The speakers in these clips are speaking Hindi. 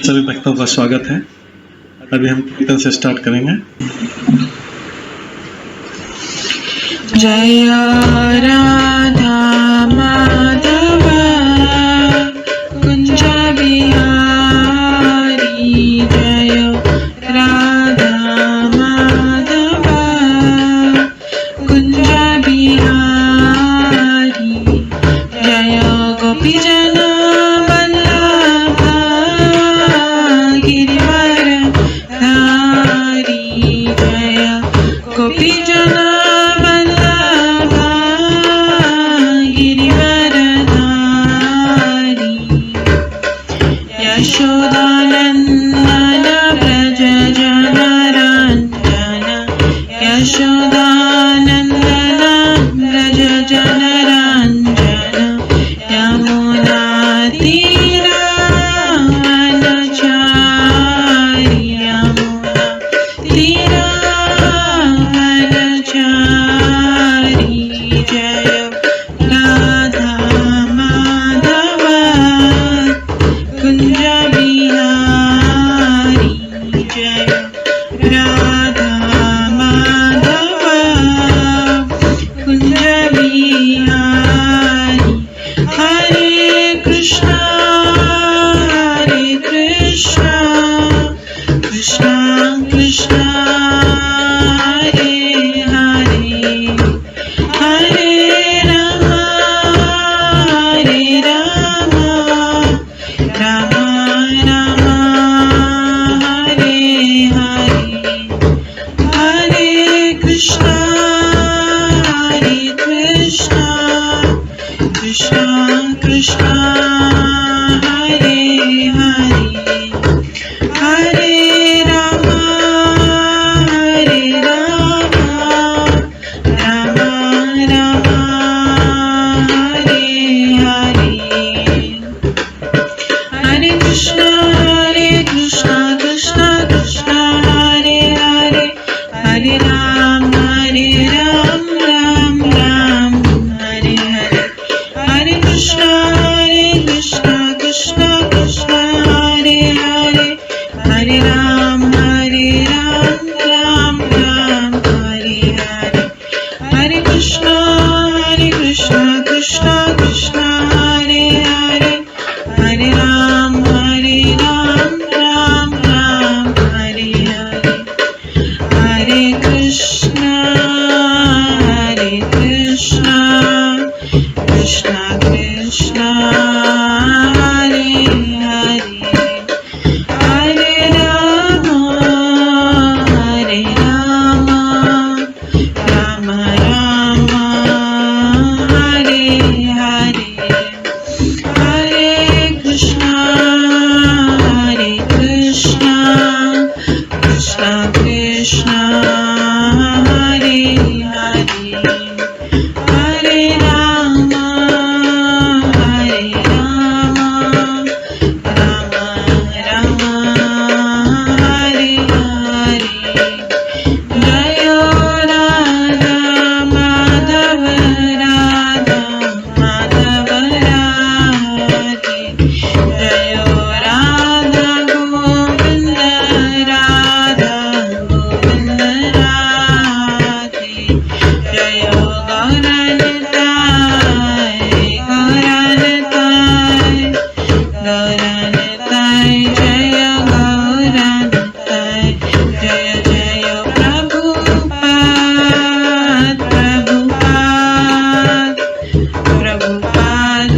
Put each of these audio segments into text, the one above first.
सभी भक्तों का स्वागत है। अभी हम कीर्तन से स्टार्ट करेंगे। जय राधा माधव कुंज बिहारी, जय राधा माधव कुंज बिहारी, जय गोपी जन वल्लभ गिरिवर धारी, जय गोपी जन यशोदानंदन व्रज जनरंजन, यशोदानंदन व्रज जनरंजन, यमुना तीरावनचारी, यमुना तीरावनचारी, जय राधा माधव कुंज बिहारी, जय राधा माधव कुंज बिहारी। हरे कृष्णा कृष्णा कृष्णा हरे हरे, हरे राम राम राम हरे हरे, हरे कृष्णा कृष्णा कृष्णा हरे हरे, हरे राम राम राम हरे हरे, हरे कृष्णा कृष्णा कृष्णा हरे हरे, हरे राम राम राम हरे हरे, हरे कृष्णा कृष्णा कृष्णा हरे हरे, हरे राम राम राम हरे हरे, हरे कृष्णा कृष्णा कृष्णा हरे हरे, हरे राम राम राम हरे हरे, हरे कृष्णा कृष्णा कृष्णा हरे हरे, हरे राम राम राम हरे हरे, हरे कृष्णा कृष्णा कृष्णा हरे हरे, हरे राम राम राम हरे हरे, जय राधा माधव राधे, जय राधा गोविंद राधे, जय गौरनिताय जय गौरनिताय, जय जय प्रभुपाद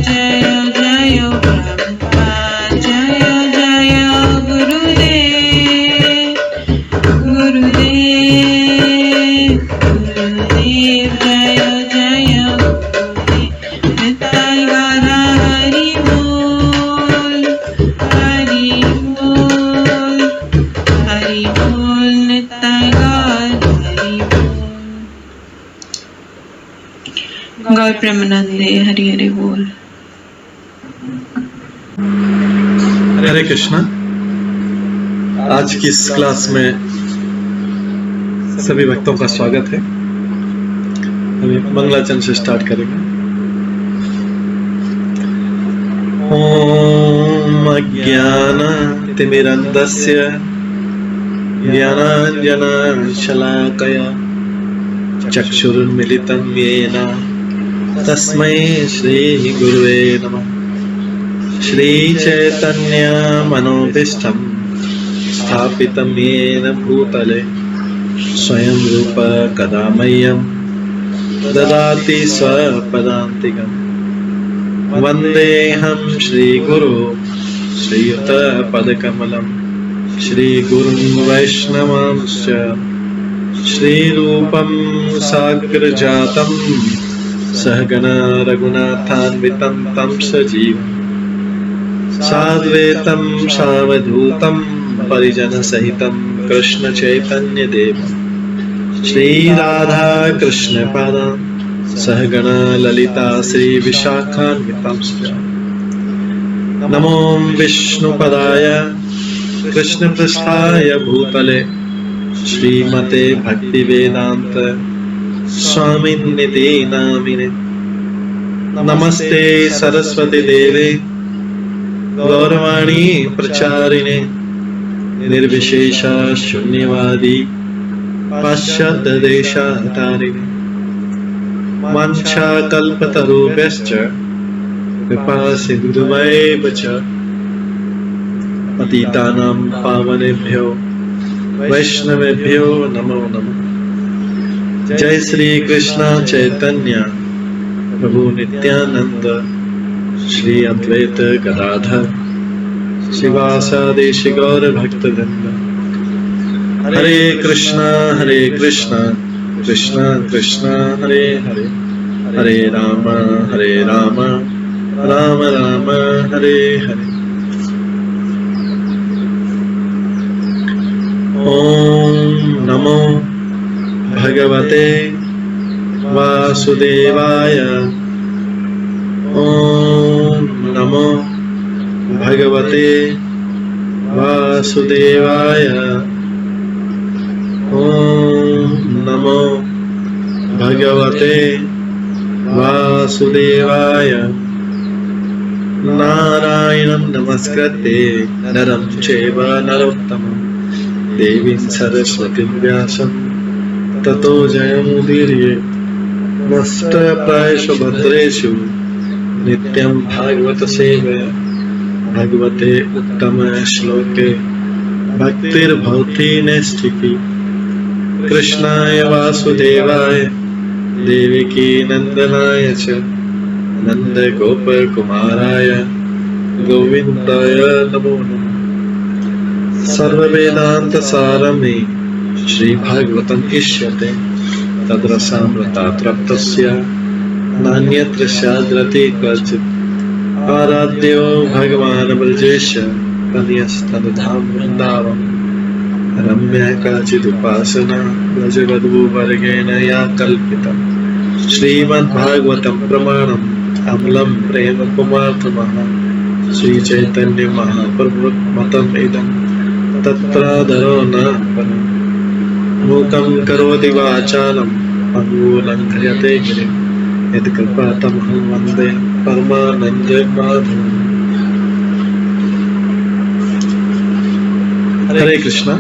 जय जय प्रभुपाद, जय जय गुरुदेव जय जय गुरुदेव, निताय गौर हरि बोल निताय गौर हरि बोल। गौर प्रेमानंदे हरि हरि बोल। हरे कृष्णा। आज की इस क्लास में सभी भक्तों का स्वागत है। अभी मंगलाचरण से स्टार्ट करेंगे। ओम अज्ञान ज्ञानतिमिरन्धस्य ज्ञानाञ्जनशलाकया चक्षुरुन्मिलितं येन तस्मै श्रीगुरुवे नमः। श्रीचैतन्यमनोभीष्टं स्थापितं येन भूतले स्वयं रूप कदा मह्यं ददाति स्वपदान्तिकम्। वन्देऽहं श्रीगुरो श्रीयुतपदकमलं श्रीगुरुं वैष्णवांश्च श्रीरूपं साग्रजातं सहगणा रघुनाथान्वितं तं सजीवम् साद्वैतं सावधूतं परिजनसहितं कृष्णचैतन्यदेवं श्रीराधा कृष्णपादान् सहगणा ललिता श्रीविशाखान्वितांश्च। नमो विष्णुपदाय कृष्णपृष्ठाय भूतले श्रीमते भक्तिवेदान्त स्वामिन्निति नामिने। नमस्ते सरस्वती देवे गौरवाणी प्रचारिणे निर्विशेष शून्यवादी पाश्चात्यदेशतारिणे। वाञ्छाकल्पतरुभ्यश्च कृपासिन्धुभ्येव च पतितानां पावनेभ्यो वैष्णवेभ्यो नमो नमः। जय श्री कृष्ण चैतन्य प्रभु नित्यानंद श्री अद्वैत गदाधर शिवासादि गौर भक्तवृंद। हरे कृष्णा कृष्णा कृष्णा हरे हरे, हरे राम राम राम हरे हरे। ओम नमो भगवते वासुदेवाय। ओम नमो भगवते वासुदेवाय। ओम नमो भगवते वासुदेवाय। नारायणं नमस्कृत्य नरं चैव नरोत्तमं देवीं सरस्वतीं व्यासं ततो जयमुदीरयेत्। नष्टप्रायेषु भद्रेषु नित्यं भागवत सेवया भगवते उत्तम श्लोके भक्तिर्भवति नैष्ठिकी। कृष्णाय वासुदेवाय देवकी नंदनाय च नन्दगोपकुमाराय गोविन्दाय नमो नमः। सर्ववेदान्तसारमे श्रीभागवतम् इष्यते तद्रसामृतात् नान्यत्र स्याद्रति क्वचित्। आराध्यो भगवान् ब्रजेश कन्यस्तनुधाम वृन्दावन। रम्या काचिदुपासना ब्रजवधूवर्गेण या कल्पितम्। श्रीमद्भागवतं प्रमाणम् अमलं प्रेम कुमार्थमः। श्रीचैतन्य महाप्रभुमतम् इदं तत्रादरो न परम्। मूकं करोति वाचालं पङ्गुलं क्रियते गिरिं यत्कृपातमहं वन्दे परमानन्दमाधवम्। हरे कृष्णा।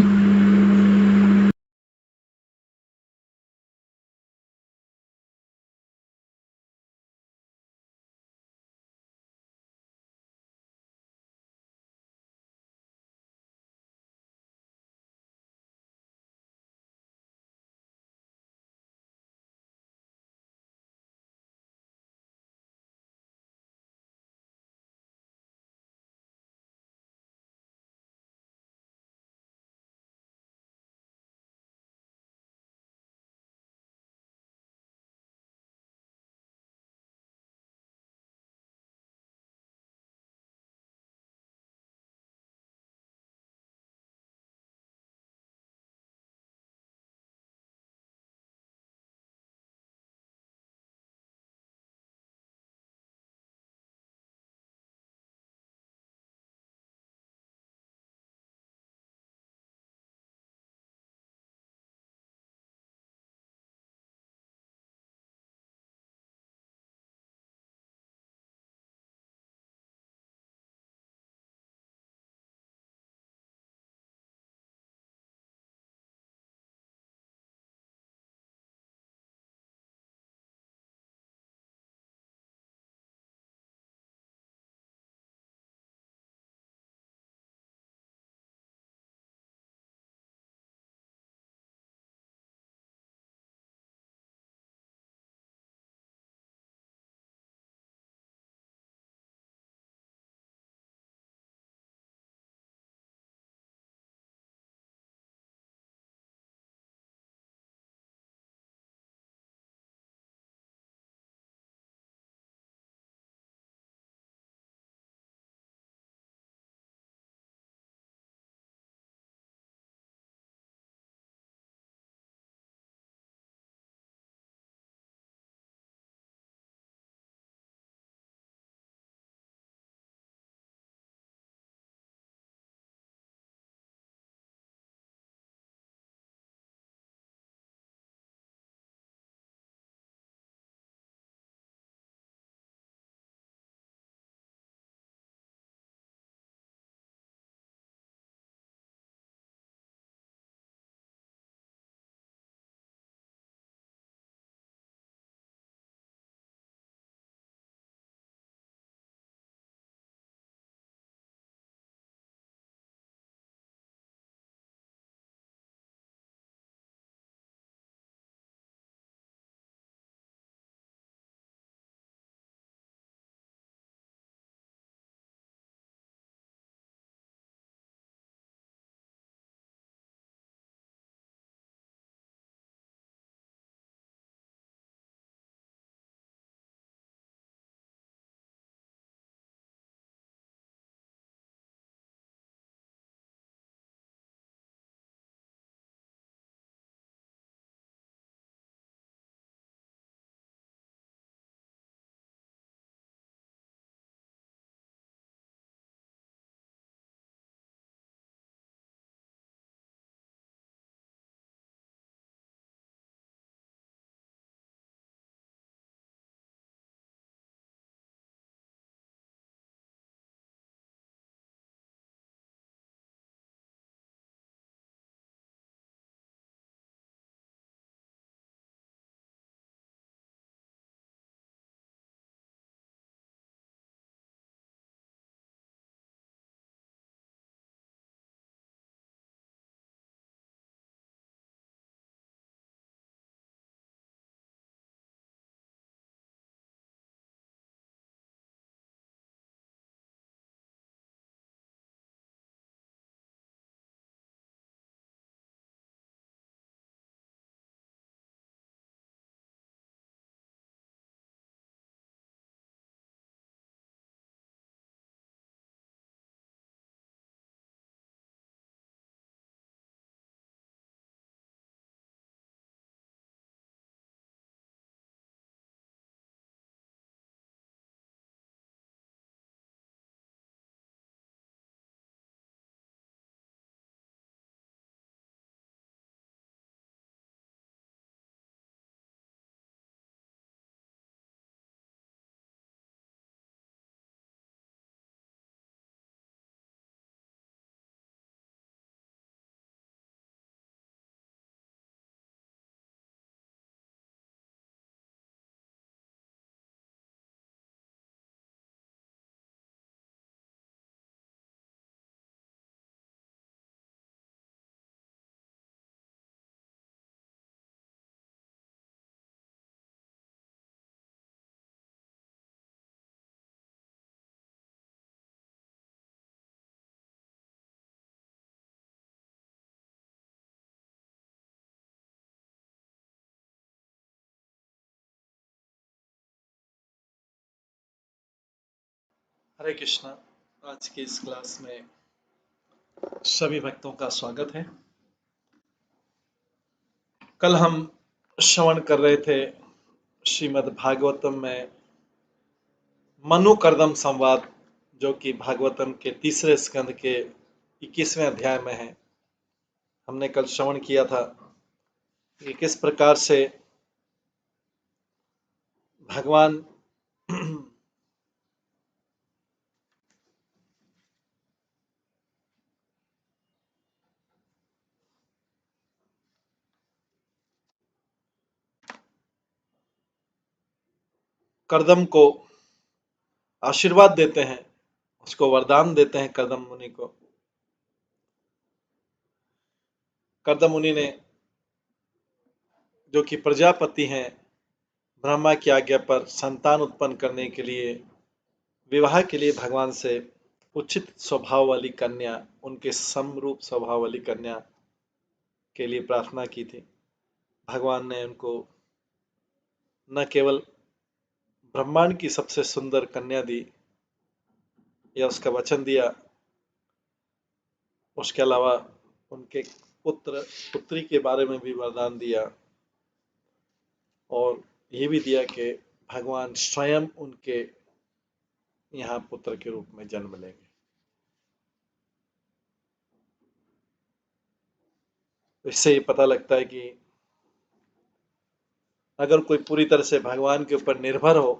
हरे कृष्णा। आज की इस क्लास में सभी भक्तों का स्वागत है। कल हम श्रवण कर रहे थे श्रीमद् भागवतम में मनु कर्दम संवाद, जो कि भागवतम के तीसरे स्कंद के 21वें अध्याय में है। हमने कल श्रवण किया था कि किस प्रकार से भगवान कर्दम को आशीर्वाद देते हैं, उसको वरदान देते हैं। कर्दम मुनि को कर्दम मुनि ने, जो कि प्रजापति हैं, ब्रह्मा की आज्ञा पर संतान उत्पन्न करने के लिए, विवाह के लिए भगवान से उचित स्वभाव वाली कन्या, उनके समरूप स्वभाव वाली कन्या के लिए प्रार्थना की थी। भगवान ने उनको न केवल ब्रह्मांड की सबसे सुंदर कन्या दी या उसका वचन दिया, उसके अलावा उनके पुत्र पुत्री के बारे में भी वरदान दिया और ये भी दिया कि भगवान स्वयं उनके यहाँ पुत्र के रूप में जन्म लेंगे। इससे ये पता लगता है कि अगर कोई पूरी तरह से भगवान के ऊपर निर्भर हो,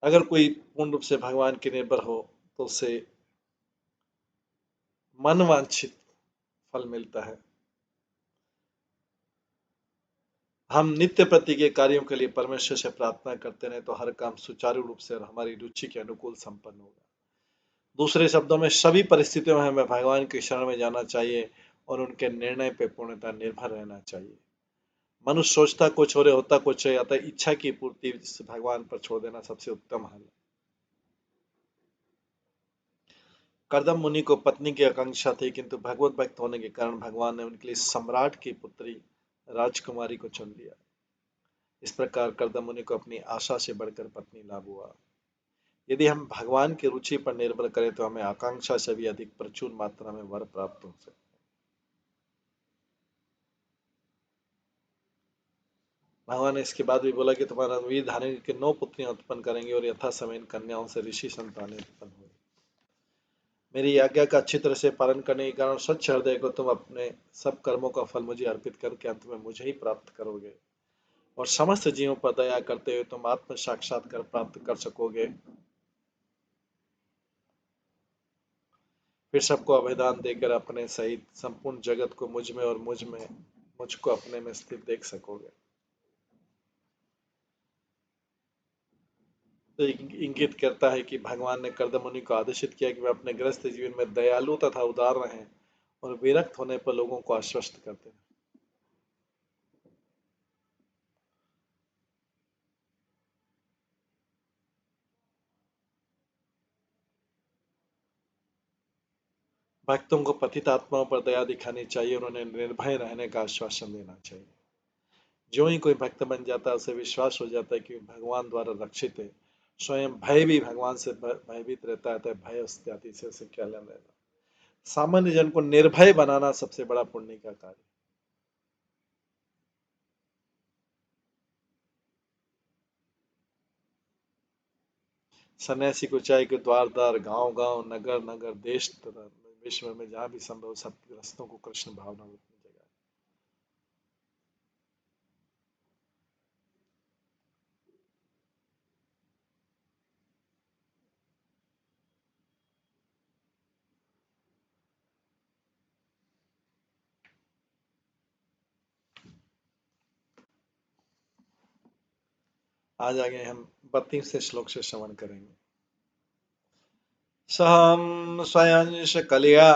अगर कोई पूर्ण रूप से भगवान के निर्भर हो, तो उसे मनवांछित फल मिलता है। हम नित्य प्रति के कार्यों के लिए परमेश्वर से प्रार्थना करते रहे तो हर काम सुचारू रूप से और हमारी रुचि के अनुकूल संपन्न होगा। दूसरे शब्दों में, सभी परिस्थितियों में हमें भगवान की शरण में जाना चाहिए और उनके निर्णय पे पूर्णतः निर्भर रहना चाहिए। मनुष्य सोचता कुछ और होता कुछ है, अतः इच्छा की पूर्ति भगवान पर छोड़ देना सबसे उत्तम हल है। कर्दम मुनि को पत्नी की आकांक्षा थी, किंतु भगवत भक्त होने के कारण भगवान ने उनके लिए सम्राट की पुत्री राजकुमारी को चुन लिया। इस प्रकार कर्दम मुनि को अपनी आशा से बढ़कर पत्नी लाभ हुआ। यदि हम भगवान की रुचि पर निर्भर करें तो हमें आकांक्षा से भी अधिक प्रचुर मात्रा में वर प्राप्त हो सकते हैं। भगवान ने इसके बाद भी बोला कि तुम्हारा वीर धारण के 9 पुत्रियां उत्पन्न करेंगे और यथा समय इन कन्याओं से ऋषि संतानें उत्पन्न हुई। मेरी आज्ञा का अच्छी तरह से पालन करने के कारण स्वच्छ हृदय को तुम अपने सब कर्मों का फल मुझे अर्पित करके अंत में मुझे ही प्राप्त करोगे और समस्त जीवों पर दया करते हुए तुम आत्म साक्षात्कार प्राप्त कर सकोगे। फिर सबको अभयदान देकर अपने सहित संपूर्ण जगत को मुझ में और मुझको अपने में स्थित देख सकोगे। तो इंगित करता है कि भगवान ने कर्दम मुनि को आदेशित किया कि वे अपने गृहस्थ जीवन में दयालु तथा उदार रहें और विरक्त होने पर लोगों को आश्वस्त करते हैं। भक्तों को पतित आत्माओं पर दया दिखानी चाहिए और उन्हें निर्भय रहने का आश्वासन देना चाहिए। जो ही कोई भक्त बन जाता है उसे विश्वास हो जाता है कि भगवान द्वारा रक्षित है। स्वयं भय भी भगवान से भयभीत रहता है, तो भय इत्यादि से उसे क्या लेना देना। सामान्य जन को निर्भय बनाना सबसे बड़ा पुण्य का कार्य। सन्यासी को चाहे कि द्वार द्वार, गांव गांव, नगर नगर, देश तथा विश्व में जहां भी संभव सब ग्रस्तों को कृष्ण भावना में जगाए। आज आगे हम 32वें श्लोक से श्रवण करेंगे। सहम स्वयंश कलिया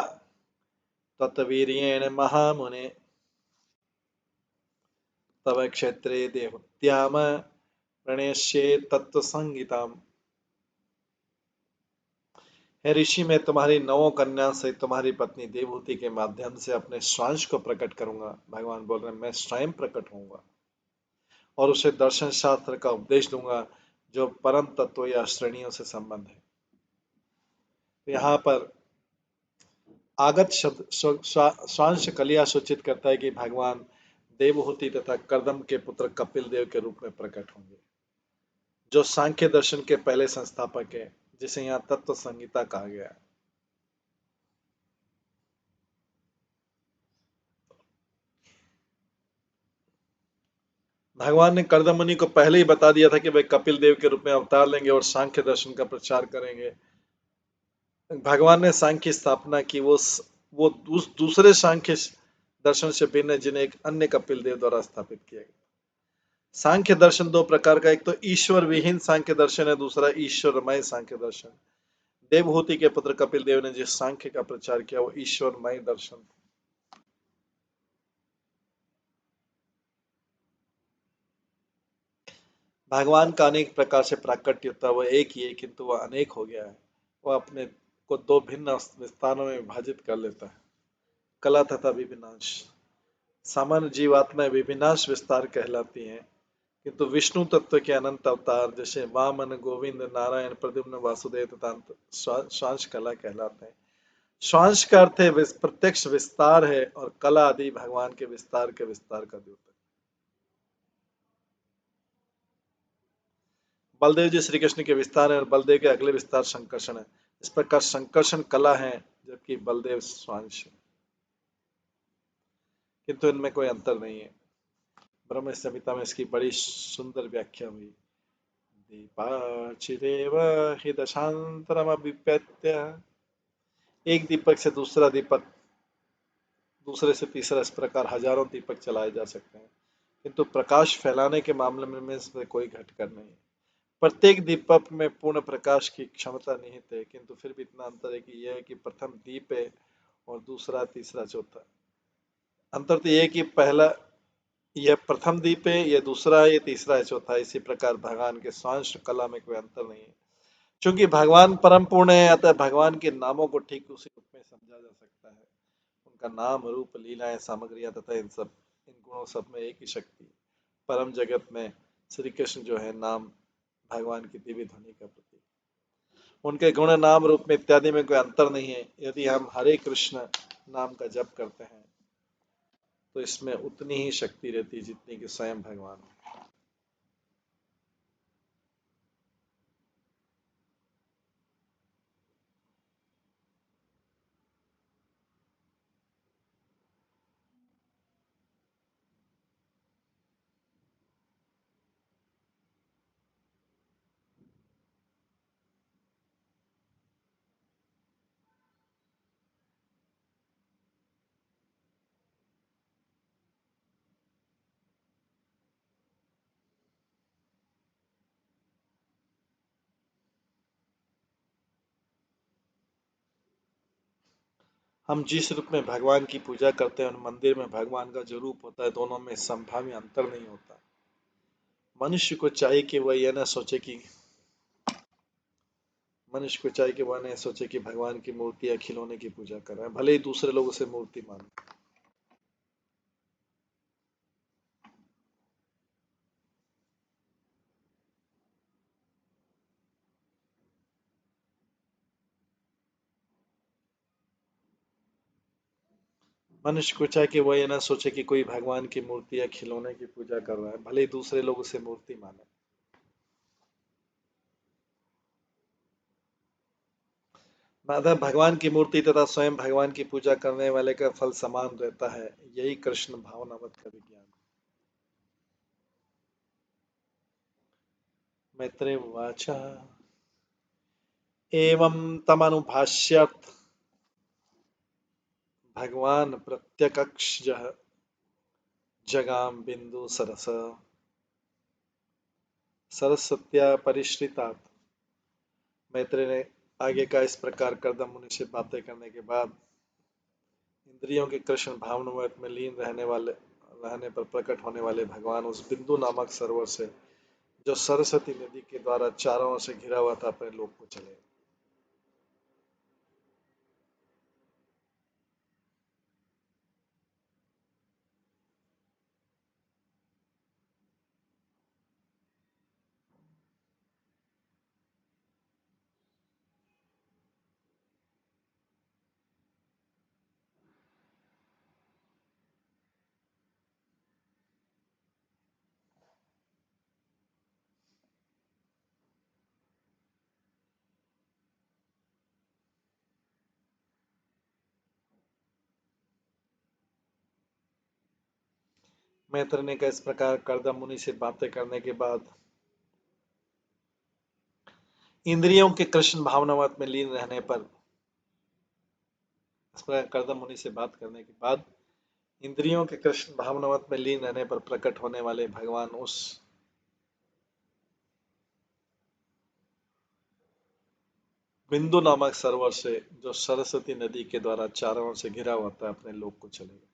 तत्वीर्येण महामुने तव क्षेत्रे देहुत्याम प्रणेष्ये तत्व संगीताम। हे ऋषि, मैं तुम्हारी 9 कन्या से तुम्हारी पत्नी देवहूति के माध्यम से अपने स्वांश को प्रकट करूंगा। भगवान बोल रहे हैं, मैं स्वयं प्रकट होऊंगा और उसे दर्शन शास्त्र का उपदेश दूंगा जो परम तत्व या श्रेणियों से संबंध है। यहाँ पर आगत शब्द स्वांश कलिया सूचित करता है कि भगवान देवहूति तथा कर्दम के पुत्र कपिल देव के रूप में प्रकट होंगे, जो सांख्य दर्शन के पहले संस्थापक है, जिसे यहाँ तत्व संहिता कहा गया है। भगवान ने कर्दम मुनि को पहले ही बता दिया था कि वे कपिल देव के रूप में अवतार लेंगे और सांख्य दर्शन का प्रचार करेंगे। भगवान ने सांख्य की स्थापना की, वो उस दूसरे सांख्य दर्शन से भिन्न है जिन्हें एक अन्य कपिल देव द्वारा स्थापित किया गया। सांख्य दर्शन दो प्रकार का, एक तो ईश्वर विहीन सांख्य दर्शन है, दूसरा ईश्वरमय सांख्य दर्शन। देवहूति के पुत्र कपिल देव ने जिस सांख्य का प्रचार किया वो ईश्वरमय दर्शन। भगवान का अनेक प्रकार से प्राकट्य होता है, वह एक ही है किंतु वह अनेक हो गया है। वह अपने को दो भिन्न स्थानों में विभाजित कर लेता है, कला तथा विविनाश। सामान्य जीवात्मा विविनाश विस्तार कहलाती हैं, किंतु विष्णु तत्व के अनंत अवतार जैसे वामन, गोविंद, नारायण, प्रद्युम्न, वासुदेव तथा स्वांश कला कहलाते हैं। स्वांश का अर्थ है प्रत्यक्ष विस्तार है और कला आदि भगवान के विस्तार का द्योतक। बलदेव जी श्री कृष्ण के विस्तार है और बलदेव के अगले विस्तार संकर्षण है। इस प्रकार संकर्षण कला है जबकि बलदेव स्वांश है, किंतु इनमें कोई अंतर नहीं है। ब्रह्म संहिता में इसकी बड़ी सुंदर व्याख्या हुई। दीपाचिरेव हि दशांतरमभिप्यत्य, एक दीपक से दूसरा दीपक, दूसरे से तीसरा, इस प्रकार हजारों दीपक चलाए जा सकते हैं, किंतु प्रकाश फैलाने के मामले में इसमें कोई घटकर नहीं है। प्रत्येक दीपक में पूर्ण प्रकाश की क्षमता निहित है, किंतु फिर भी इतना अंतर है कि यह है कि प्रथम दीप है और दूसरा, तीसरा, चौथा। अंतर तो यह है कि पहला यह प्रथम दीप है, यह दूसरा है, यह तीसरा है, चौथा है। इसी प्रकार भगवान के स्वांश कला में कोई अंतर नहीं है। चूंकि भगवान परम पूर्ण है, अतः भगवान के नामों को ठीक उसी रूप में समझा जा सकता है। उनका नाम, रूप, लीलाएं, सामग्रियां तथा इन गुणों सब में एक ही शक्ति। परम जगत में श्री कृष्ण जो है नाम भगवान की दिव्य ध्वनि का प्रतीक। उनके गुण, नाम, रूप में इत्यादि में कोई अंतर नहीं है। यदि हम हरे कृष्ण नाम का जप करते हैं तो इसमें उतनी ही शक्ति रहती है जितनी कि स्वयं भगवान है। हम जिस रूप में भगवान की पूजा करते हैं और मंदिर में भगवान का जो रूप होता है, दोनों में संभाव्य अंतर नहीं होता। मनुष्य को चाहिए कि वह यह न सोचे कि भगवान की मूर्ति या खिलौने की पूजा कर रहा है, भले ही दूसरे लोग उसे मूर्ति माने। मनुष्य को चाहिए कि वह यह न सोचे कि कोई भगवान की मूर्ति या खिलौने की पूजा कर रहा है, भले ही दूसरे लोग उसे मूर्ति माने। माधव, भगवान की मूर्ति तथा स्वयं भगवान की पूजा करने वाले का फल समान रहता है। यही कृष्ण भावनावत का विज्ञान। मैत्रेय उवाच एवं तमनुभाष्यत् भगवान प्रत्यकक्ष जगाम बिंदु सरस्वत्या परिश्रितात्। मैत्रेय ने आगे का इस प्रकार कर्दम मुनि से बातें करने के बाद इंद्रियों के कृष्ण भावनामृत में लीन रहने पर प्रकट होने वाले भगवान उस बिंदु नामक सरोवर से, जो सरस्वती नदी के द्वारा चारों ओर से घिरा हुआ था, अपने लोक को चले। मैत्र ने कहा, इस प्रकार कर्दम मुनि से बातें करने के बाद इंद्रियों के कृष्ण भावनावत में लीन रहने पर, इस प्रकार कर्दम मुनि से बात करने के बाद इंद्रियों के कृष्ण भावनावत में लीन रहने पर प्रकट होने वाले भगवान उस बिंदु नामक सरोवर से, जो सरस्वती नदी के द्वारा चारों ओर से घिरा हुआ था, अपने लोक को चले गए।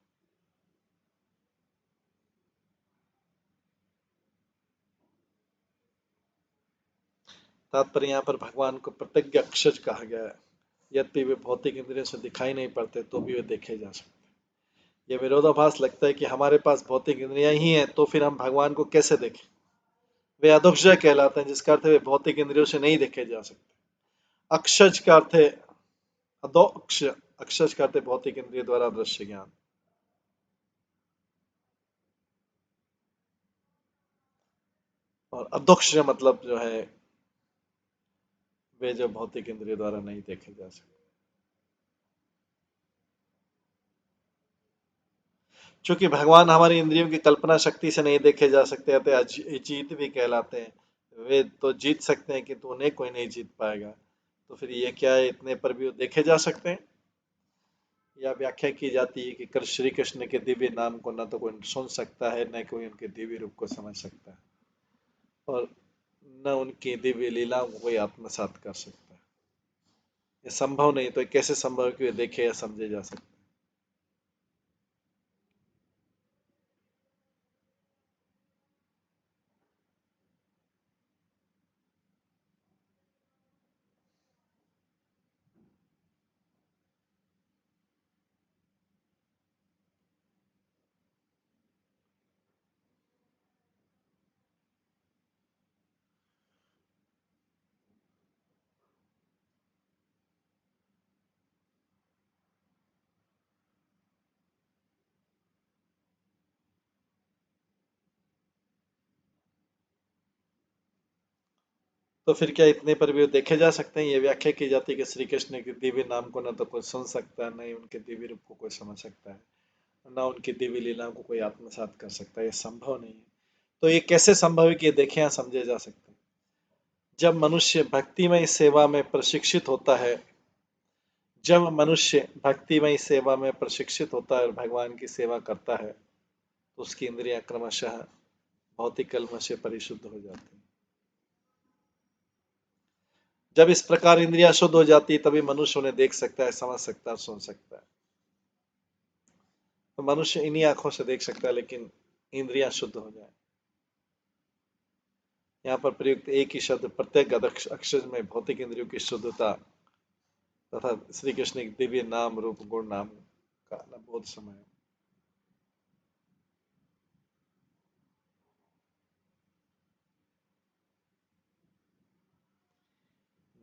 तात्पर्य यहाँ पर भगवान को प्रत्यज्ञ अक्षज कहा गया है। यद्यपि वे भौतिक इंद्रियों से दिखाई नहीं पड़ते तो भी वे देखे जा सकते। यह विरोधाभास लगता है कि हमारे पास भौतिक इंद्रियां ही हैं तो फिर हम भगवान को कैसे देखें। वे अधोक्षज कहलाते हैं, जिसका अर्थ है वे भौतिक इंद्रियों से नहीं देखे जा सकते। अक्षज का अर्थ है अधोक्ष, अक्षज का अर्थ है भौतिक इंद्रिय द्वारा दृश्य ज्ञान। और अधोक्ष मतलब जो है वे जो भौतिक इंद्रिय द्वारा नहीं देखे जा सकते। चूंकि भगवान हमारी इंद्रियों की कल्पना शक्ति से नहीं देखे जा सकते, अतः अजीत भी कहलाते हैं। वे तो जीत सकते हैं किंतु उन्हें कोई नहीं जीत पाएगा। तो फिर ये क्या है, इतने पर भी वो देखे जा सकते हैं। या व्याख्या की जाती है कि श्री कृष्ण के दिव्य नाम को न तो कोई सुन सकता है, न कोई उनके दिव्य रूप को समझ सकता है, और न उनकी दिव्य लीलाओं को कोई आत्मसात कर सकता है। ये संभव नहीं, तो कैसे संभव कि वे देखे या समझे जा सकते। तो फिर क्या इतने पर भी देखे जा सकते हैं? ये व्याख्या की जाती है कि श्री कृष्ण के दिव्य नाम को न तो कोई सुन सकता है, न ही उनके दिव्य रूप को कोई समझ सकता है, न उनकी दिव्य लीलाओं को कोई आत्मसात कर सकता है। ये संभव नहीं है। तो ये कैसे संभव है कि ये देखे या समझे जा सकते हैं? जब मनुष्य भक्तिमय सेवा में प्रशिक्षित होता है, जब मनुष्य भक्तिमय सेवा में प्रशिक्षित होता है और भगवान की सेवा करता है, तो उसकी इंद्रियां क्रमशः भौतिक कलम से परिशुद्ध हो जाती हैं। जब इस प्रकार इंद्रियां शुद्ध हो जाती है, तभी मनुष्य उन्हें देख सकता है, समझ सकता है, सुन सकता है। तो मनुष्य इन्हीं आंखों से देख सकता है, लेकिन इंद्रियां शुद्ध हो जाए। यहाँ पर प्रयुक्त एक ही शब्द प्रत्येक अक्षर में भौतिक इंद्रियों की शुद्धता तथा श्री कृष्ण के दिव्य नाम रूप गुण नाम का बोध समय।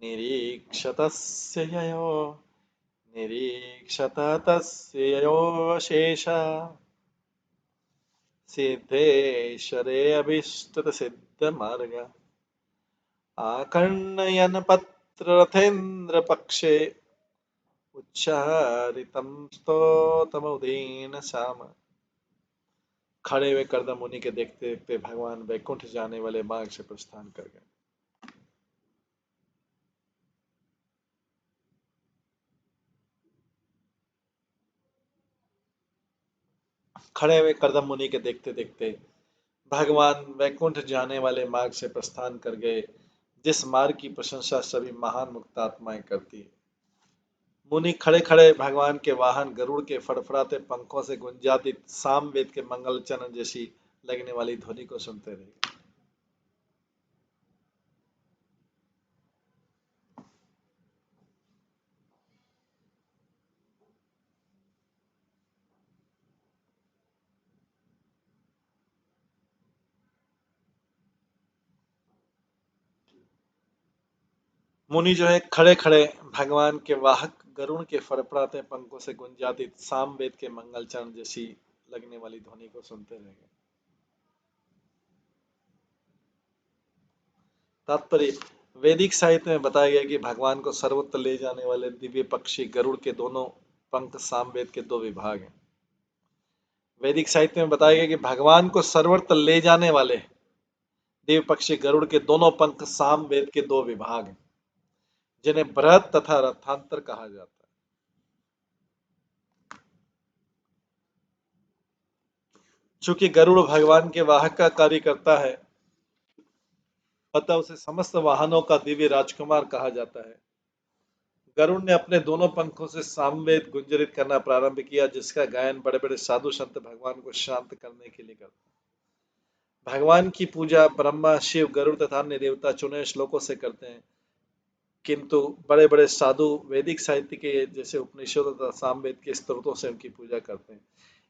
निरीक्षतस्य ययो निरीक्षत तस्य ययोशेष सिद्धेश्वरे अभिष्टत सिद्ध मार्ग आकर्णयन पत्र रथेन्द्र पक्षे उच्चारितम स्तोतमुदीन श्याम। खड़े हुए कर्दम मुनि के देखते देखते भगवान वैकुंठ जाने वाले मार्ग से प्रस्थान कर गए। खड़े हुए कर्दम मुनि के देखते देखते भगवान वैकुंठ जाने वाले मार्ग से प्रस्थान कर गए, जिस मार्ग की प्रशंसा सभी महान मुक्त आत्माएं करती है। मुनि खड़े खड़े भगवान के वाहन गरुड़ के फड़फड़ाते पंखों से गुंजातित सामवेद के मंगल चरण जैसी लगने वाली ध्वनि को सुनते रहे। मुनि जो है खड़े खड़े भगवान के वाहक गरुड़ के फड़फड़ाते पंखों से गुंजातित सामवेद के मंगल चरण जैसी लगने वाली ध्वनि को सुनते रहे। तात्पर्य, वैदिक साहित्य में बताया गया कि भगवान को सर्वत्र ले जाने वाले दिव्य पक्षी गरुड़ के दोनों पंख सामवेद के दो विभाग हैं। वैदिक साहित्य में बताया गया कि भगवान को सर्वत्र ले जाने वाले देव पक्षी गरुड़ के दोनों पंख साम वेद के दो विभाग हैं, जिन्हें बृहत तथा रथांतर कहा जाता है। चूंकि गरुड़ भगवान के वाहक का कार्य करता है, अतः उसे समस्त वाहनों का दिव्य राजकुमार कहा जाता है। गरुड़ ने अपने दोनों पंखों से सामवेद गुंजरित करना प्रारंभ किया, जिसका गायन बड़े बड़े साधु संत भगवान को शांत करने के लिए करते हैं। भगवान की पूजा ब्रह्मा, शिव, गरुड़ तथा अन्य देवता चुने श्लोकों से करते हैं, किंतु बड़े बड़े साधु वैदिक साहित्य के जैसे उपनिषद तथा सामवेद के स्त्रोतों से उनकी पूजा करते हैं।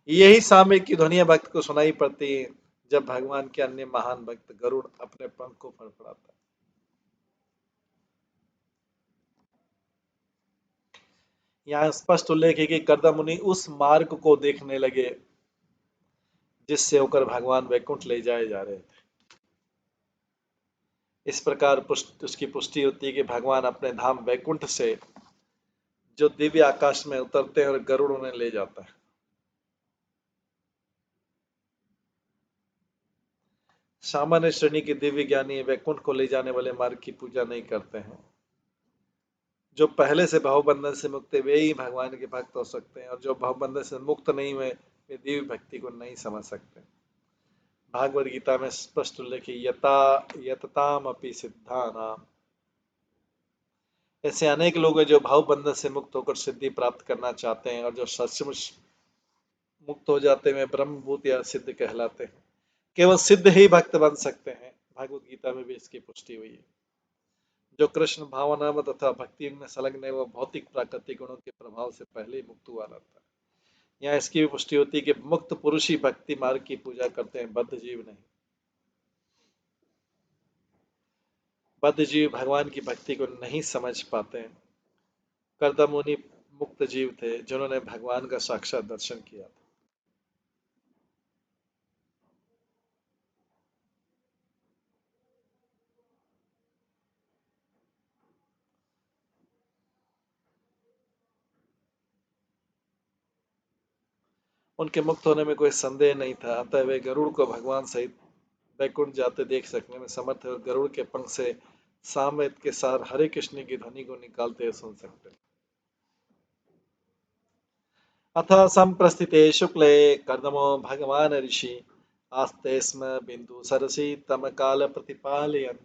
यही सामवेद की ध्वनियां भक्त को सुनाई पड़ती है जब भगवान के अन्य महान भक्त गरुड़ अपने पंख को फड़फड़ाता है। यहाँ स्पष्ट उल्लेख है कि कर्दम मुनि उस मार्ग को देखने लगे जिससे होकर भगवान वैकुंठ ले जाए जा रहे थे। इस प्रकार उसकी पुष्टि होती है कि भगवान अपने धाम वैकुंठ से जो दिव्य आकाश में उतरते हैं और गरुड़ उन्हें ले जाता है। सामान्य श्रेणी के दिव्य ज्ञानी वैकुंठ को ले जाने वाले मार्ग की पूजा नहीं करते हैं। जो पहले से भवबंधन से मुक्त है वे ही भगवान के भक्त हो सकते हैं, और जो भवबंधन से मुक्त नहीं हुए वे दिव्य भक्ति को नहीं समझ सकते। भागवत गीता में स्पष्ट उल्लेख है, यता यतताम अपि सिद्धानाम। ऐसे अनेक लोग हैं जो भावबंधन से मुक्त होकर सिद्धि प्राप्त करना चाहते हैं, और जो सचमुच मुक्त हो जाते हैं ब्रह्मभूत या सिद्ध कहलाते हैं। केवल सिद्ध ही भक्त बन सकते हैं। भागवत गीता में भी इसकी पुष्टि हुई है। जो कृष्ण भावना में तथा भक्ति में संलग्न है वह भौतिक प्राकृतिक गुणों के प्रभाव से पहले ही मुक्त हुआ रहता है। यहाँ इसकी भी पुष्टि होती है कि मुक्त पुरुष ही भक्ति मार्ग की पूजा करते हैं, बद्ध जीव नहीं। बद्ध जीव भगवान की भक्ति को नहीं समझ पाते हैं। कर्दम मुनि मुक्त जीव थे जिन्होंने भगवान का साक्षात दर्शन किया था। उनके मुक्त होने में कोई संदेह नहीं था, अतः वे गरुड़ को भगवान सहित वैकुंठ जाते देख सकने में समर्थ है, और गरुड़ के पंख से सामवेद के सार हरे कृष्ण की ध्वनि को निकालते हुए सुन सकते हैं। अथ संप्रस्थिते शुक्ले कर्दमो भगवान ऋषि आस्ते स्म बिंदु सरसी तम काल प्रतिपालयन।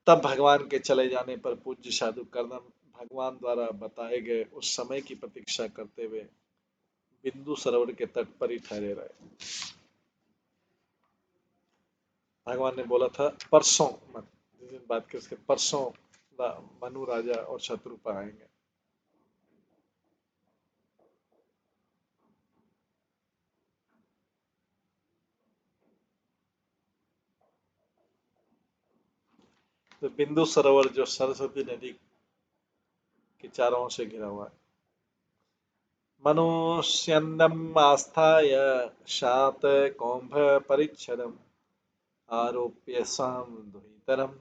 तब भगवान के चले जाने पर पूज्य साधु कर्दम भगवान द्वारा बताए गए उस समय की प्रतीक्षा करते हुए बिंदु सरोवर के तट पर ही ठहरे रहे। भगवान ने बोला था परसों, मत जिस दिन बात की उसके परसों मनु राजा और शत्रुपा आएंगे। तो बिंदु सरोवर जो सरस्वती नदी के चारों ओर से घिरा हुआ है। मनुष्यन्दम् आस्थाय शात कौंभ परिच्छदम् आरोप्य साम दुहितरम्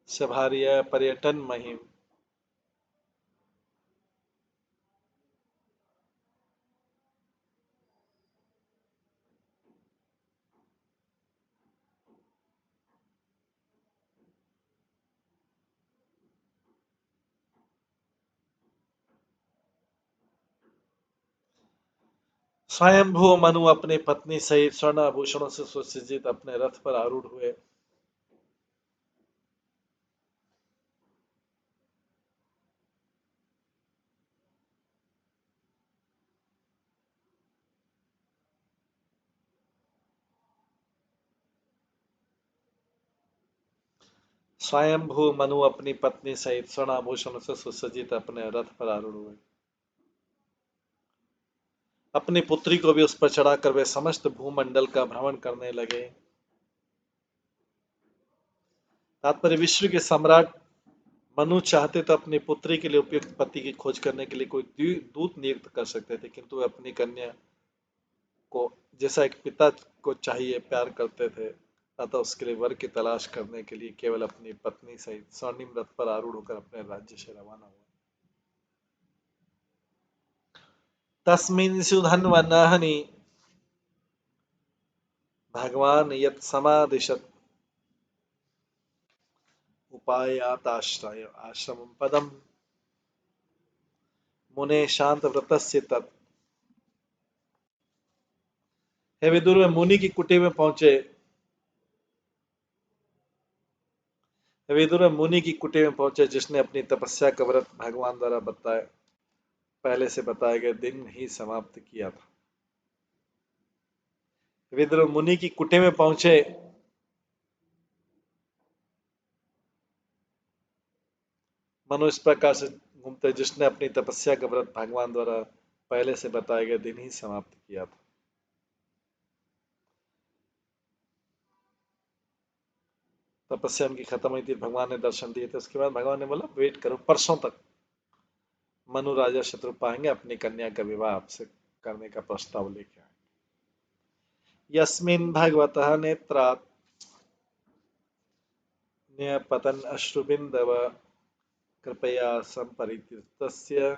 सभार्य पर्यटन महिम। स्वयंभू मनु अपनी पत्नी सहित स्वर्ण आभूषणों से सुसज्जित अपने रथ पर आरूढ़ हुए। स्वयंभू मनु अपनी पत्नी सहित स्वर्ण आभूषणों से सुसज्जित अपने रथ पर आरूढ़ हुए। अपनी पुत्री को भी उस पर चढ़ाकर वे समस्त भूमंडल का भ्रमण करने लगे। तात्पर्य, विश्व के सम्राट मनु चाहते तो अपनी पुत्री के लिए उपयुक्त पति की खोज करने के लिए कोई दूत नियुक्त कर सकते थे, किंतु वे अपनी कन्या को जैसा एक पिता को चाहिए प्यार करते थे, अतः उसके लिए वर की तलाश करने के लिए केवल अपनी पत्नी सहित स्वर्णिम रथ पर आरूढ़ होकर अपने राज्य से रवाना हुआ। तस्मिन्सु धन्वनहनि भगवान यत् समादिशत् उपायाताश्रय आश्रमं पदम मुने शांत व्रतस्य तत्। हे विदुर में मुनि की कुटी में पहुंचे। विदुर मुनि की कुटी में पहुंचे जिसने अपनी तपस्या का व्रत भगवान द्वारा पहले से बताए गए दिन ही समाप्त किया था। विदुर मुनि की कुटी में पहुंचे। मनु इस प्रकार से घूमते जिसने अपनी तपस्या का व्रत भगवान द्वारा पहले से बताए गए दिन ही समाप्त किया था। तपस्या उनकी खत्म हुई थी, भगवान ने दर्शन दिए थे। उसके बाद भगवान ने बोला वेट करो, परसों तक मनु राजा शत्रुपा आएंगे, अपनी कन्या का विवाह आपसे करने का प्रस्ताव लेके आए। यस्मिन् भगवतः नेत्रात् न्यपतन् अश्रुबिन्दव कृपया संपरितीर्थस्य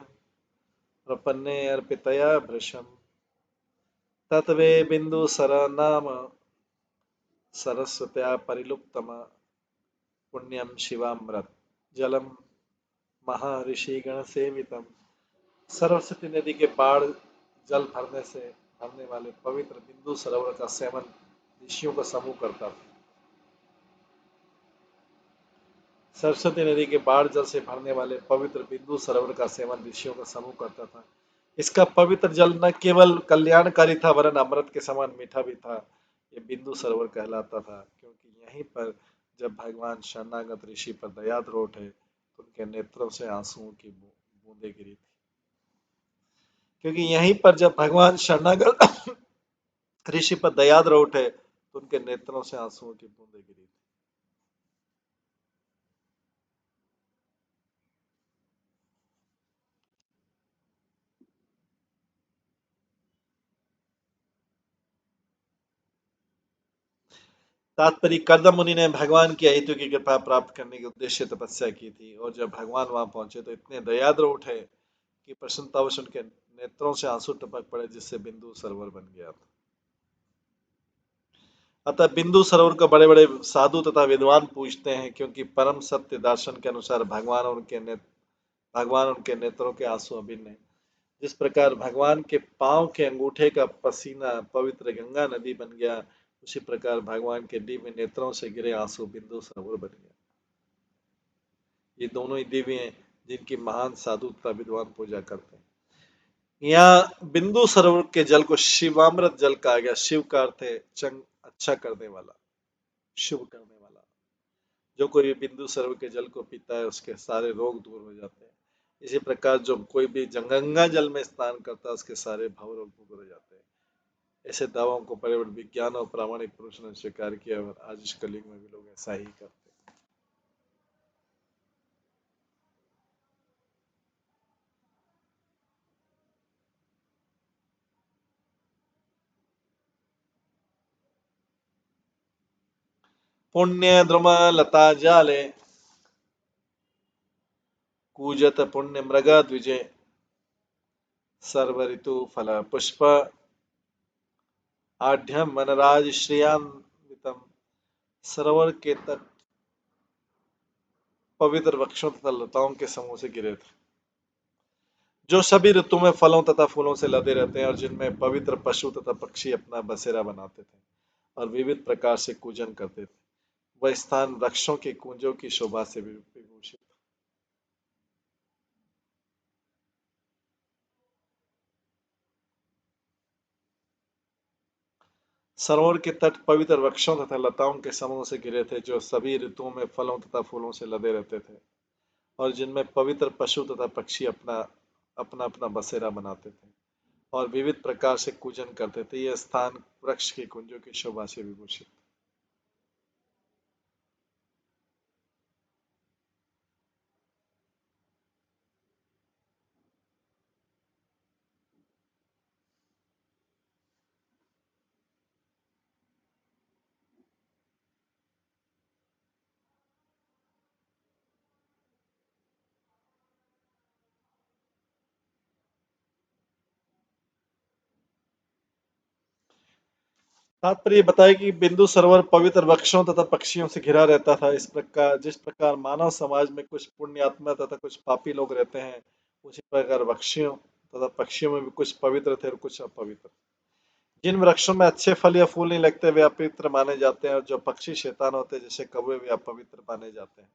प्रपन्ने अर्पितया भृशम् तत्वे बिन्दुसर नाम सरस्वत्या परिलुप्तम पुण्यम शिवामृत जलम महर्षिगण सेवितम। सरस्वती नदी के बाढ़ जल भरने वाले पवित्र बिंदु सरोवर का सेवन ऋषियों का समूह करता था। सरस्वती नदी के बाढ़ जल से भरने वाले पवित्र बिंदु सरोवर का सेवन ऋषियों का समूह करता था। इसका पवित्र जल न केवल कल्याणकारी था वरन अमृत के समान मीठा भी था। ये बिंदु सरोवर कहलाता था क्योंकि यहीं पर जब भगवान शरणागत ऋषि पर दया द्रोह उठे तो उनके नेत्रों से आंसुओं की बूंदें गिरी थी। क्योंकि यहीं पर जब भगवान शरणागत ऋषि पर दया द्रोह उठे तो उनके नेत्रों से आंसुओं की बूंदें गिरी थी। तात्पर्य कर्दम मुनि ने भगवान की अहितु की कृपा प्राप्त करने के उद्देश्य तपस्या की थी और जब भगवान वहां पहुंचे तो इतने दयाद्र उठे कि प्रसन्नतावश उनके नेत्रों से आंसू टपक पड़े जिससे बिंदु सरोवर बन गया था। अतः बिंदु सरोवर को बड़े बड़े साधु तथा विद्वान पूजते हैं क्योंकि परम सत्य दर्शन के अनुसार भगवान उनके नेत्रों के आंसू अभिन्न है। जिस प्रकार भगवान के पांव के अंगूठे का पसीना पवित्र गंगा नदी बन गया, उसी प्रकार भगवान के दिव्य नेत्रों से गिरे आंसू बिंदु सरोवर बन गया। ये दोनों ही दिव्य हैं जिनकी महान साधु तथा विद्वान पूजा करते हैं। यहाँ बिंदु सरोवर के जल को शिवामृत जल कहा गया। शिव का अर्थ है चंग, अच्छा करने वाला, शुभ करने वाला। जो कोई भी बिंदु सरोवर के जल को पीता है उसके सारे रोग दूर हो जाते हैं। इसी प्रकार जो कोई भी गंगा जल में स्नान करता है उसके सारे भव रोग दूर हो जाते हैं। ऐसे दावों को बड़े बड़े विज्ञान और प्रामाणिक पुरुषों ने स्वीकार किया और आज इस कलयुग में भी लोग ऐसा ही करते हैं। पुण्य द्रुम लता जाले कूजत पुण्य मृग द्विजे सर्व ऋतु फल पुष्प आढ्यम वनराज श्रियान्वितम। सरोवर के तट पवित्र वृक्षों तथा लताओं के समूह से घिरे थे जो सभी ऋतु में फलों तथा फूलों से लदे रहते हैं और जिनमें पवित्र पशु तथा पक्षी अपना बसेरा बनाते थे और विविध प्रकार से कूजन करते थे। वह स्थान वृक्षों के कुंजों की शोभा से विभूषित। सरोवर के तट पवित्र वृक्षों तथा लताओं के समूह से घिरे थे जो सभी ऋतुओं में फलों तथा फूलों से लदे रहते थे और जिनमें पवित्र पशु तथा पक्षी अपना अपना अपना बसेरा बनाते थे और विविध प्रकार से कूजन करते थे। यह स्थान वृक्ष के कुंजों की शोभा से विभूषित। तात्पर्य बताया कि बिंदु सरोवर पवित्र वृक्षों तथा पक्षियों से घिरा रहता था। इस प्रकार जिस प्रकार मानव समाज में कुछ पुण्यात्मा तथा कुछ पापी लोग रहते हैं, उसी प्रकार वृक्षियों तथा पक्षियों में भी कुछ पवित्र थे और कुछ अपवित्र। जिन वृक्षों में अच्छे फल या फूल नहीं लगते वे अपवित्र माने जाते हैं, और जो पक्षी शैतान होते हैं जैसे कौवे वे अपवित्र माने जाते हैं।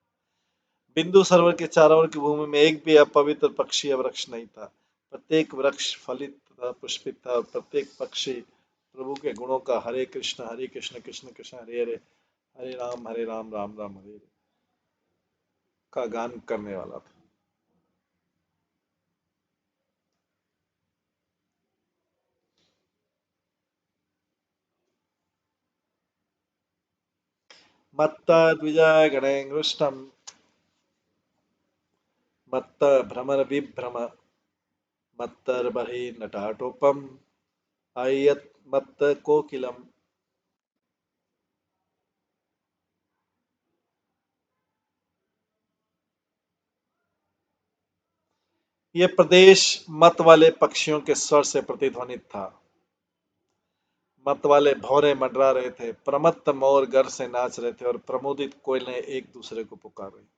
बिंदु सरोवर के चारों ओर की भूमि में एक भी अपवित्र पक्षी या वृक्ष नहीं था। प्रत्येक वृक्ष फलित तथा पुष्पित था और प्रत्येक पक्षी प्रभु के गुणों का हरे कृष्ण कृष्ण कृष्ण हरे हरे, हरे राम राम हरे हरे का गान करने वाला था। मत्त द्विजय गणेन्द्रष्टम मत्त भ्रमर विभ्रम मत्तर्बहि नटाटोपम आयत मत्त कोकिलम। ये प्रदेश मत वाले पक्षियों के स्वर से प्रतिध्वनित था। मत वाले भौरे मंडरा रहे थे, प्रमत्त मोर गर से नाच रहे थे और प्रमोदित कोयलें एक दूसरे को पुकार रही थी।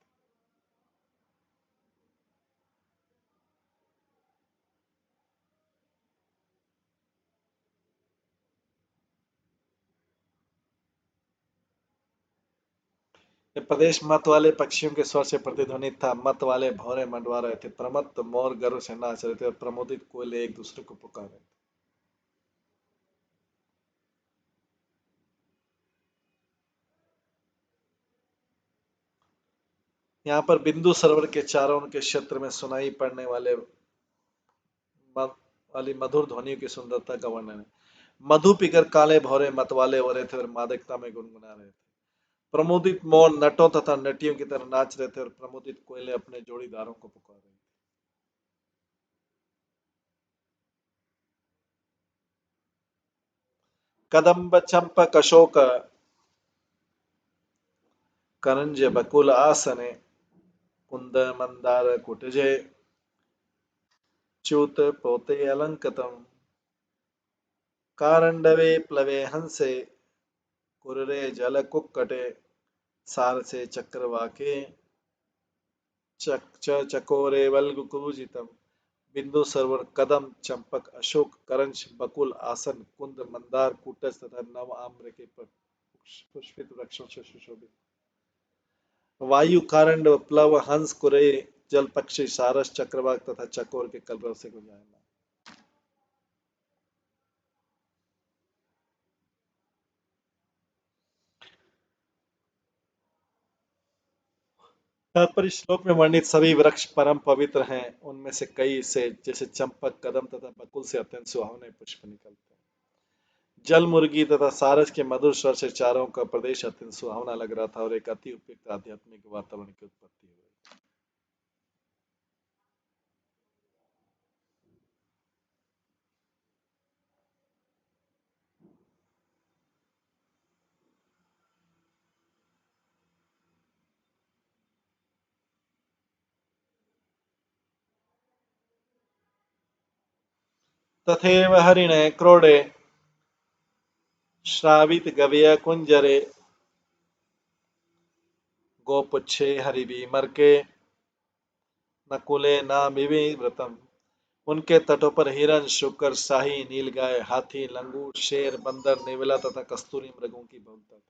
ये प्रदेश मत वाले पक्षियों के स्वर से प्रतिध्वनित था। मत वाले भौरे मंडरा रहे थे, प्रमत्त मोर गर्व से नाच रहे थे और प्रमोदित कोयले एक दूसरे को पुकार रहे थे। यहाँ पर बिंदु सरोवर के चारों ओर के क्षेत्र में सुनाई पड़ने वाली मधुर ध्वनियों की सुंदरता का वर्णन है। मधु पीकर काले भौरे मतवाले हो रहे थे और मादकता में गुनगुना रहे थे। प्रमोदित मोर नटों तथा नटियों की तरह नाच रहे थे और प्रमोदित कोयले अपने जोड़ीदारों को पुकार रहे थे। कदम्ब चंपक अशोक करंज बकुल आसने कुंद मंदार कुटजे च्यूत पोते अलंकतम कारंडवे प्लवे हंसे कुररे जल कुक्कटे सारसे चक्रवाके चकोरे वल्गुकूजितम। बिंदु सरोवर कदम चंपक अशोक करंज बकुल आसन कुंद मंदार कूटज तथा नव आम्र के पुष्पित वृक्षों से सुशोभित। वायु कारंड प्लव हंस कुरे जल पक्षी सारस चक्रवाक तथा चकोर के कलरव से गुंजायमान। तात्पर्य श्लोक में वर्णित सभी वृक्ष परम पवित्र हैं। उनमें से कई से जैसे चंपक कदम तथा बकुल से अत्यंत सुहावने पुष्प निकलते हैं। जल मुर्गी तथा सारस के मधुर स्वर से चारों का प्रदेश अत्यंत सुहावना लग रहा था और एक अति उपयुक्त आध्यात्मिक वातावरण की उत्पत्ति हुई। तथैव हरिणे क्रोडे श्रावित गवय कुंजरे गोपुच्छे हरिविमर्के नकुले नामिविव्रतम। उनके तटों पर हिरण शुकर शाही नीलगाय हाथी लंगूर शेर बंदर नेवला तथा कस्तूरी मृगों की बहुलता थी।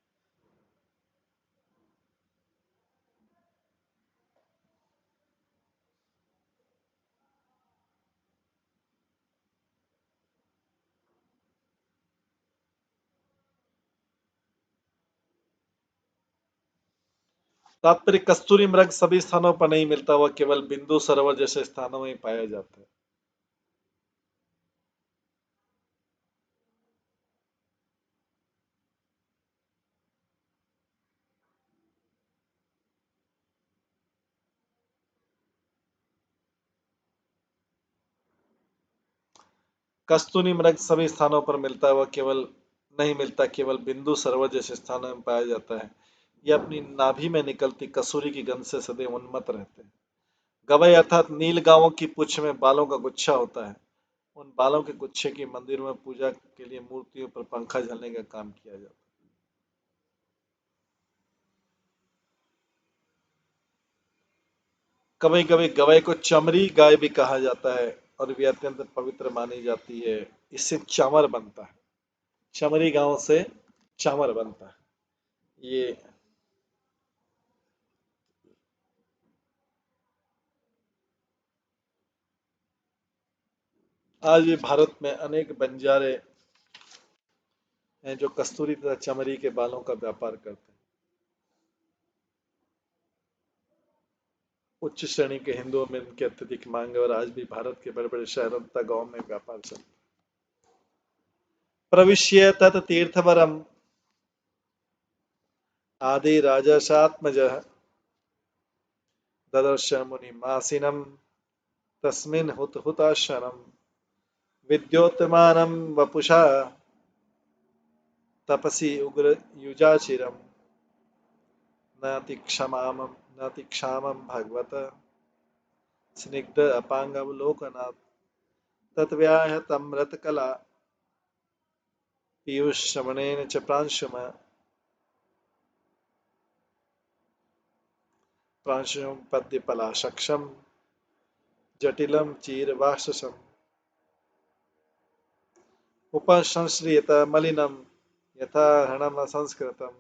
तात्पर्य कस्तूरी मृग सभी स्थानों पर नहीं मिलता, वह केवल बिंदु सरोवर जैसे स्थानों में ही पाया जाता है। कस्तूरी मृग सभी स्थानों पर मिलता है, वह केवल नहीं मिलता, केवल बिंदु सरोवर जैसे स्थानों में पाया जाता है। ये अपनी नाभि में निकलती कसूरी की गंध से सदैव उन्मत्त रहते हैं। गवई अर्थात नील गांवों की पूंछ में बालों का गुच्छा होता है। उन बालों के गुच्छे की मंदिरों में पूजा के लिए मूर्तियों पर पंखा झलने का काम किया जाता। कभी कभी गवै को चमरी गाय भी कहा जाता है और भी अत्यंत पवित्र मानी जाती है। इससे चामर बनता है। चमरी गांव से चामर बनता है। ये आज भी भारत में अनेक बंजारे हैं जो कस्तूरी तथा चमड़ी के बालों का व्यापार करते हैं। उच्च श्रेणी के हिंदुओं में इनकी अत्यधिक मांग है और आज भी भारत के बड़े बड़े शहरों तथा गांवों में व्यापार चलता है। प्रविश्य तत् तीर्थवरम आदि राजसात्मजः ददर्श मुनिमासीनम तस्मिन् हुताशनम विद्योतमानं वपुषा तपसि उग्र युजाचिरम नाति क्षामं भगवत स्निग्ध अपांगवलोकनात् तत्व्याहतमृतकला पीयूषश्रवणेन च प्रांशुं पद्यपलाशक्षं जटिलं चीरवाससम् उपसंश्रियत मलिनं यथा हृणमसंस्कृतम्।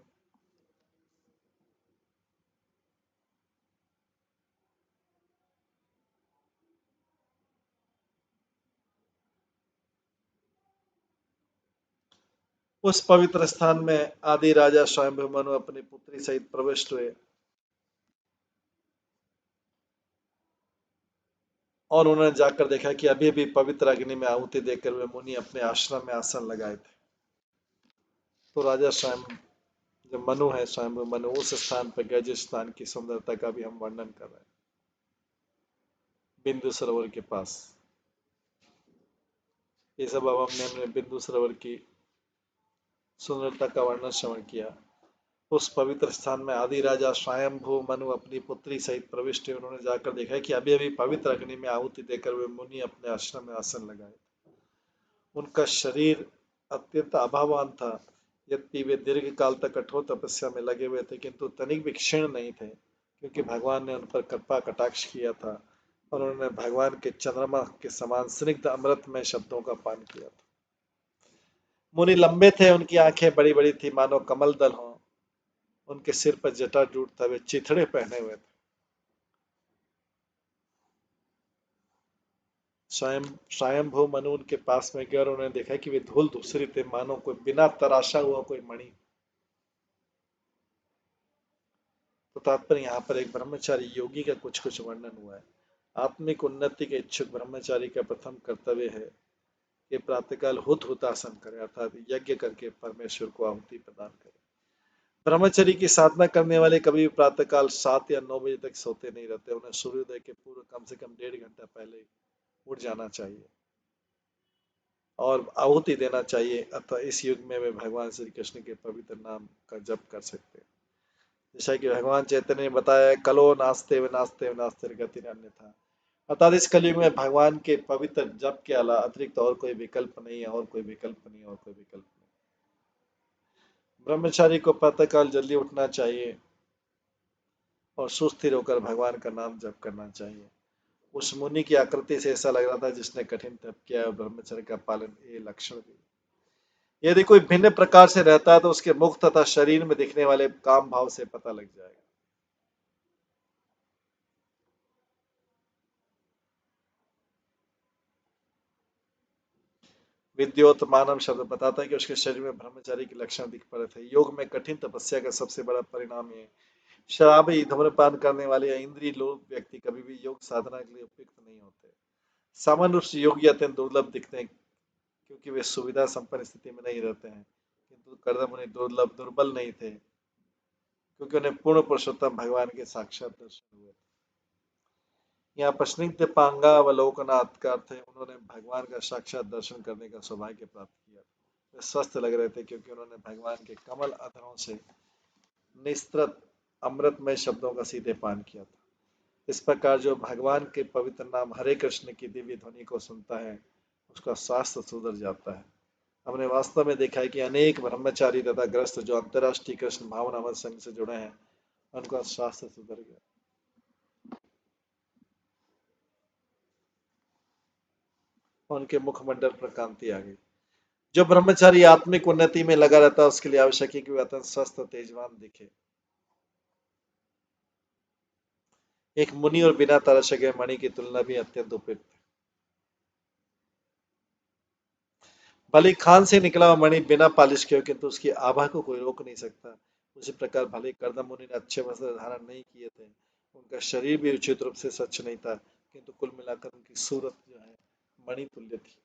उस पवित्र स्थान में आदि राजा स्वयंभू मनु अपनी पुत्री सहित प्रविष्ट हुए और उन्होंने जाकर देखा कि अभी भी पवित्र अग्नि में आहुति देकर वे मुनि अपने आश्रम में आसन लगाए थे। तो राजा स्वयं जो मनु है, स्वयंभू मनु, उस स्थान पर गए जिस स्थान की सुंदरता का भी हम वर्णन कर रहे हैं, बिंदु सरोवर के पास। ये सब अब हमने बिंदु सरोवर की सुंदरता का वर्णन श्रवण किया। उस पवित्र स्थान में आदि राजा स्वयंभू मनु अपनी पुत्री सहित प्रविष्ट हुए। उन्होंने जाकर देखा कि अभी अभी पवित्र अग्नि में आहुति देकर वे मुनि अपने आश्रम में आसन लगाए। उनका शरीर अत्यंत अभावान था, यद्यपि वे दीर्घ काल तक कठोर तपस्या में लगे हुए थे, किंतु तनिक भी क्षीण नहीं थे, क्योंकि भगवान ने उन पर कृपा कटाक्ष किया था और उन्होंने भगवान के चंद्रमा के समान स्निग्ध अमृतमय शब्दों का पान किया था। मुनि लंबे थे, उनकी आंखें बड़ी बड़ी थी मानो कमल दल हों, उनके सिर पर जटाजूट था, वे चिथड़े पहने हुए थे। स्वयंभू मनु उनके पास में गए और उन्होंने देखा कि वे धूल धूसरी थे, मानो कोई बिना तराशा हुआ कोई मणि। तो तात्पर्य यहाँ पर एक ब्रह्मचारी योगी का कुछ कुछ वर्णन हुआ है। आत्मिक उन्नति के इच्छुक ब्रह्मचारी का प्रथम कर्तव्य है कि प्रातःकाल हुतासन करे, अर्थात यज्ञ करके परमेश्वर को आहुति प्रदान करे। ब्रह्मचर्य की साधना करने वाले कभी भी प्रातःकाल 7 या 9 बजे तक सोते नहीं रहते। उन्हें सूर्योदय के पूर्व कम से कम 1.5 घंटा पहले उठ जाना चाहिए और आहुति देना चाहिए। अतः इस युग में वे भगवान श्री कृष्ण के पवित्र नाम का जप कर सकते हैं। जैसा कि भगवान चैतन्य ने बताया, कलो नास्ते व नास्ते व नास्ते गति अन्यथा। अर्थात इस कलयुग में भगवान के पवित्र जप के अलावा अतिरिक्त और कोई विकल्प नहीं है, और कोई विकल्प नहीं, और कोई विकल्प नहीं। ब्रह्मचारी को प्रातःकाल जल्दी उठना चाहिए और सुस्थिर होकर भगवान का नाम जप करना चाहिए। उस मुनि की आकृति से ऐसा लग रहा था जिसने कठिन तप किया और ब्रह्मचर्य का पालन, ये लक्षण भी। यदि कोई भिन्न प्रकार से रहता है तो उसके मुख तथा शरीर में दिखने वाले काम भाव से पता लग जाएगा। विद्योतमानम शब्द बताता है कि उसके शरीर में ब्रह्मचारी के लक्षण दिख पड़े थे। योग में कठिन तपस्या का सबसे बड़ा परिणाम है शराबी, धूम्रपान करने वाले या इंद्रिय लोग व्यक्ति कभी भी योग साधना के लिए उपयुक्त नहीं होते। सामान्य रूप से योगी अत्यंत दुर्लभ दिखते हैं क्योंकि वे सुविधा संपन्न स्थिति में नहीं रहते हैं, किंतु कर्दमुनि दुर्बल नहीं थे क्योंकि उन्हें पूर्ण पुरुषोत्तम भगवान के साक्षात दर्शन हुए। यहाँ प्रश्निग्ध पांगावलोकनाथ का अर्थ है उन्होंने भगवान का साक्षात दर्शन करने का सौभाग्य प्राप्त किया। वे स्वस्थ लग रहे थे क्योंकि उन्होंने भगवान के कमल अधरों से निस्तृत अमृतमय शब्दों का सीधे पान किया था। इस प्रकार जो भगवान के पवित्र नाम हरे कृष्ण की दिव्य ध्वनि को सुनता है उसका स्वास्थ्य सुधर जाता है। हमने वास्तव में देखा है कि अनेक ब्रह्मचारी तथा ग्रस्त जो अंतर्राष्ट्रीय कृष्ण भावनामय संघ से जुड़े हैं, उनका स्वास्थ्य सुधर गया। उनके मुखमंडल पर कांति आ गई। जो ब्रह्मचारी आत्मिक उन्नति में लगा रहता है, उसके लिए आवश्यक है कि वह अत्यंत स्वस्थ और तेजवान दिखे। एक मुनि और बिना तराशे गए मणि की तुलना भी अत्यंत उपयुक्त है। भले ही खान से निकला हुआ मणि बिना पालिश के हो, किंतु उसकी आभा को कोई रोक नहीं सकता। उसी प्रकार भले ही कर्दम मुनि ने अच्छे वस्त्र धारण नहीं किए थे, उनका शरीर भी उचित रूप से स्वच्छ नहीं था, किंतु कुल मिलाकर उनकी सूरत जो है मणि तुल्य थी।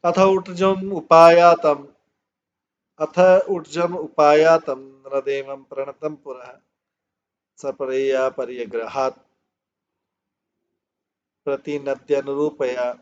अथ ऊर्जम उपायातम अथ ऊर्जम उपायातम नृदेवं प्रणतं पुरः सपरेया परिग्रहात् प्रतिनद्यनुरूपया।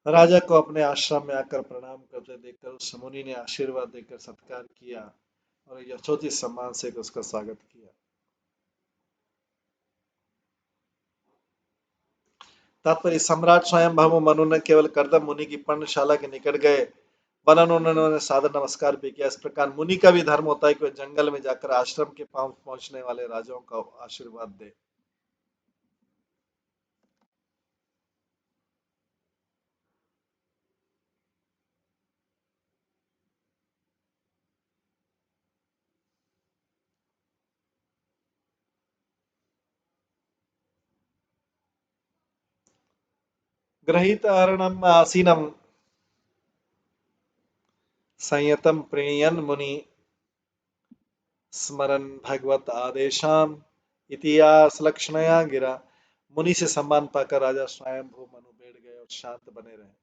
राजा को अपने आश्रम में आकर प्रणाम करते देखकर उस मुनि ने आशीर्वाद देकर सत्कार किया और यथोचित सम्मान से उसका स्वागत किया। तात्पर्य, सम्राट स्वयं मनु ने केवल कर्दम मुनि की पर्णशाला के निकट गए, वरन उन्होंने सादर नमस्कार भी किया। इस प्रकार मुनि का भी धर्म होता है कि वह जंगल में जाकर आश्रम के पास पहुंचने वाले राजाओं का आशीर्वाद दे। गृहीत हरणम आसीनम संयतम प्रणयन मुनि स्मरन भगवत आदेशाम इतिहास लक्षणया गिरा। मुनि से सम्मान पाकर राजा स्वयं भू मनु बैठ गए और शांत बने रहे।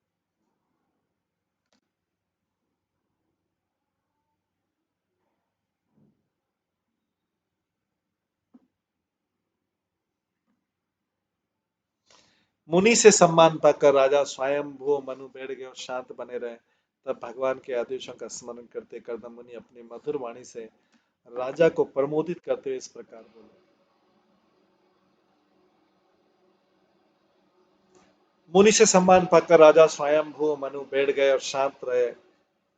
मुनि से सम्मान पाकर राजा स्वयं भू मनु बैठ गए और शांत बने रहे। तब भगवान के आदेशों का स्मरण करते कर्दम मुनि अपनी मधुर वाणी से राजा को प्रमोदित करते हुए इस प्रकार बोले। मुनि से सम्मान पाकर राजा स्वयं भू मनु बैठ गए और शांत रहे।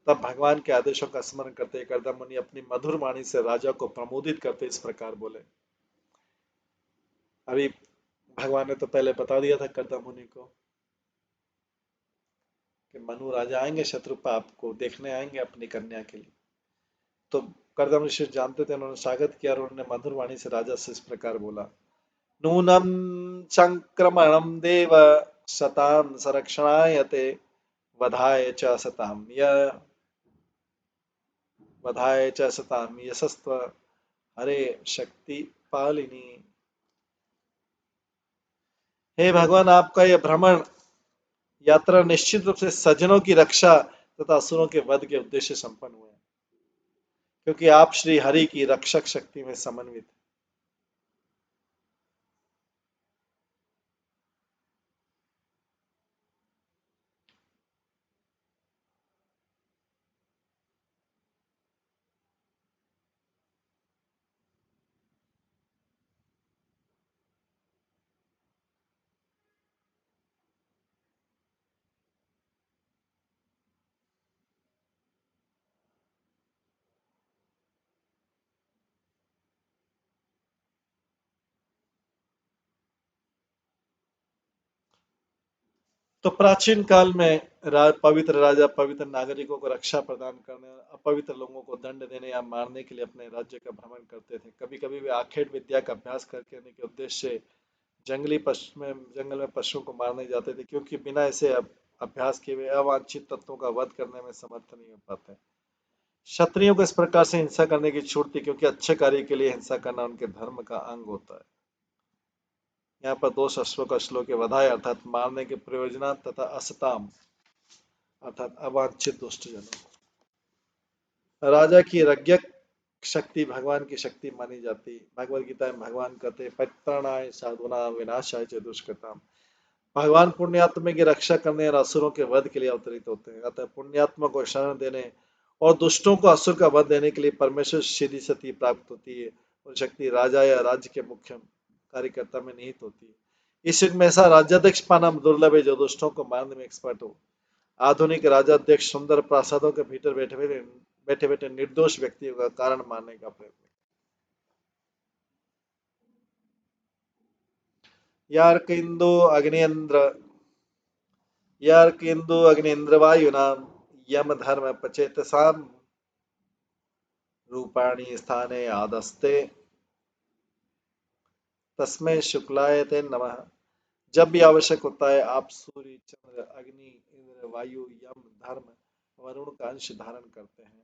तब भगवान के आदेशों का स्मरण करते कर्दम मुनि अपनी मधुर वाणी से राजा को प्रमोदित करते इस प्रकार बोले। अभी भगवान ने तो पहले बता दिया था कर्दम मुनि को कि मनु राजा आएंगे, शत्रुपा आपको देखने आएंगे अपनी कन्या के लिए। तो कर्दम ऋषि जानते थे, उन्होंने स्वागत किया और उन्होंने मधुर वाणी से राजा से इस प्रकार बोला। नूनम संक्रमणम देव शताम संरक्षणाय ते वधाय च सताम य वधाय च सताम यशस्व हरे शक्ति पालिनी। हे भगवान, आपका यह भ्रमण यात्रा निश्चित रूप से सज्जनों की रक्षा तथा असुरों के वध के उद्देश्य संपन्न हुए, क्योंकि आप श्री हरि की रक्षक शक्ति में समन्वित। तो प्राचीन काल में पवित्र राजा पवित्र नागरिकों को रक्षा प्रदान करने और अपवित्र लोगों को दंड देने या मारने के लिए अपने राज्य का भ्रमण करते थे। कभी कभी वे आखेट विद्या का अभ्यास करने के उद्देश्य से जंगल में पशुओं को मारने जाते थे, क्योंकि बिना ऐसे अभ्यास किए हुए अवांछित तत्वों का वध करने में समर्थ नहीं हो पाते। क्षत्रियों को इस प्रकार से हिंसा करने की छूट थी क्योंकि अच्छे कार्य के लिए हिंसा करना उनके धर्म का अंग होता है। यहाँ पर दो शस्त्रों का श्लोक है, वधाय अर्थात मारने के प्रयोजना तथा असताम अर्थात अवांछित दुष्टजनों। राजा की रज्ञक शक्ति भगवान की शक्ति मानी जाती। भगवद गीता में भगवान कहते परित्राणाय साधूनां विनाशाय च दुष्कृताम्। भगवान पुण्यात्मा की रक्षा करने और असुरों के वध के लिए अवतरित होते हैं। अतः पुण्यात्मा को शरण देने और दुष्टों को असुर का वध देने के लिए परमेश्वर सीधी सती प्राप्त होती है और शक्ति राजा या राज्य के मुख्य कार्यकर्ता में निहित होती है। इस युग में ऐसा राज्याध्यक्ष पाना दुर्लभ है जो दुष्टों को मारने में एक्सपर्ट हो। आधुनिक राजाध्यक्ष सुंदर प्रासादों के भीतर बैठे बैठे निर्दोष व्यक्तियों का कारण मारने का प्रयत्न। यार्केन्दु अग्निन्द्र यार्केन्दु अग्निन्द्रवायुना यम धर्म पचेतसाम रूपाणी स्थाने आदस्ते तस्मै शुक्लाय ते नमः। जब भी आवश्यक होता है आप सूर्य चंद्र अग्नि इंद्र वायु यम धर्म वरुण का अंश धारण करते हैं।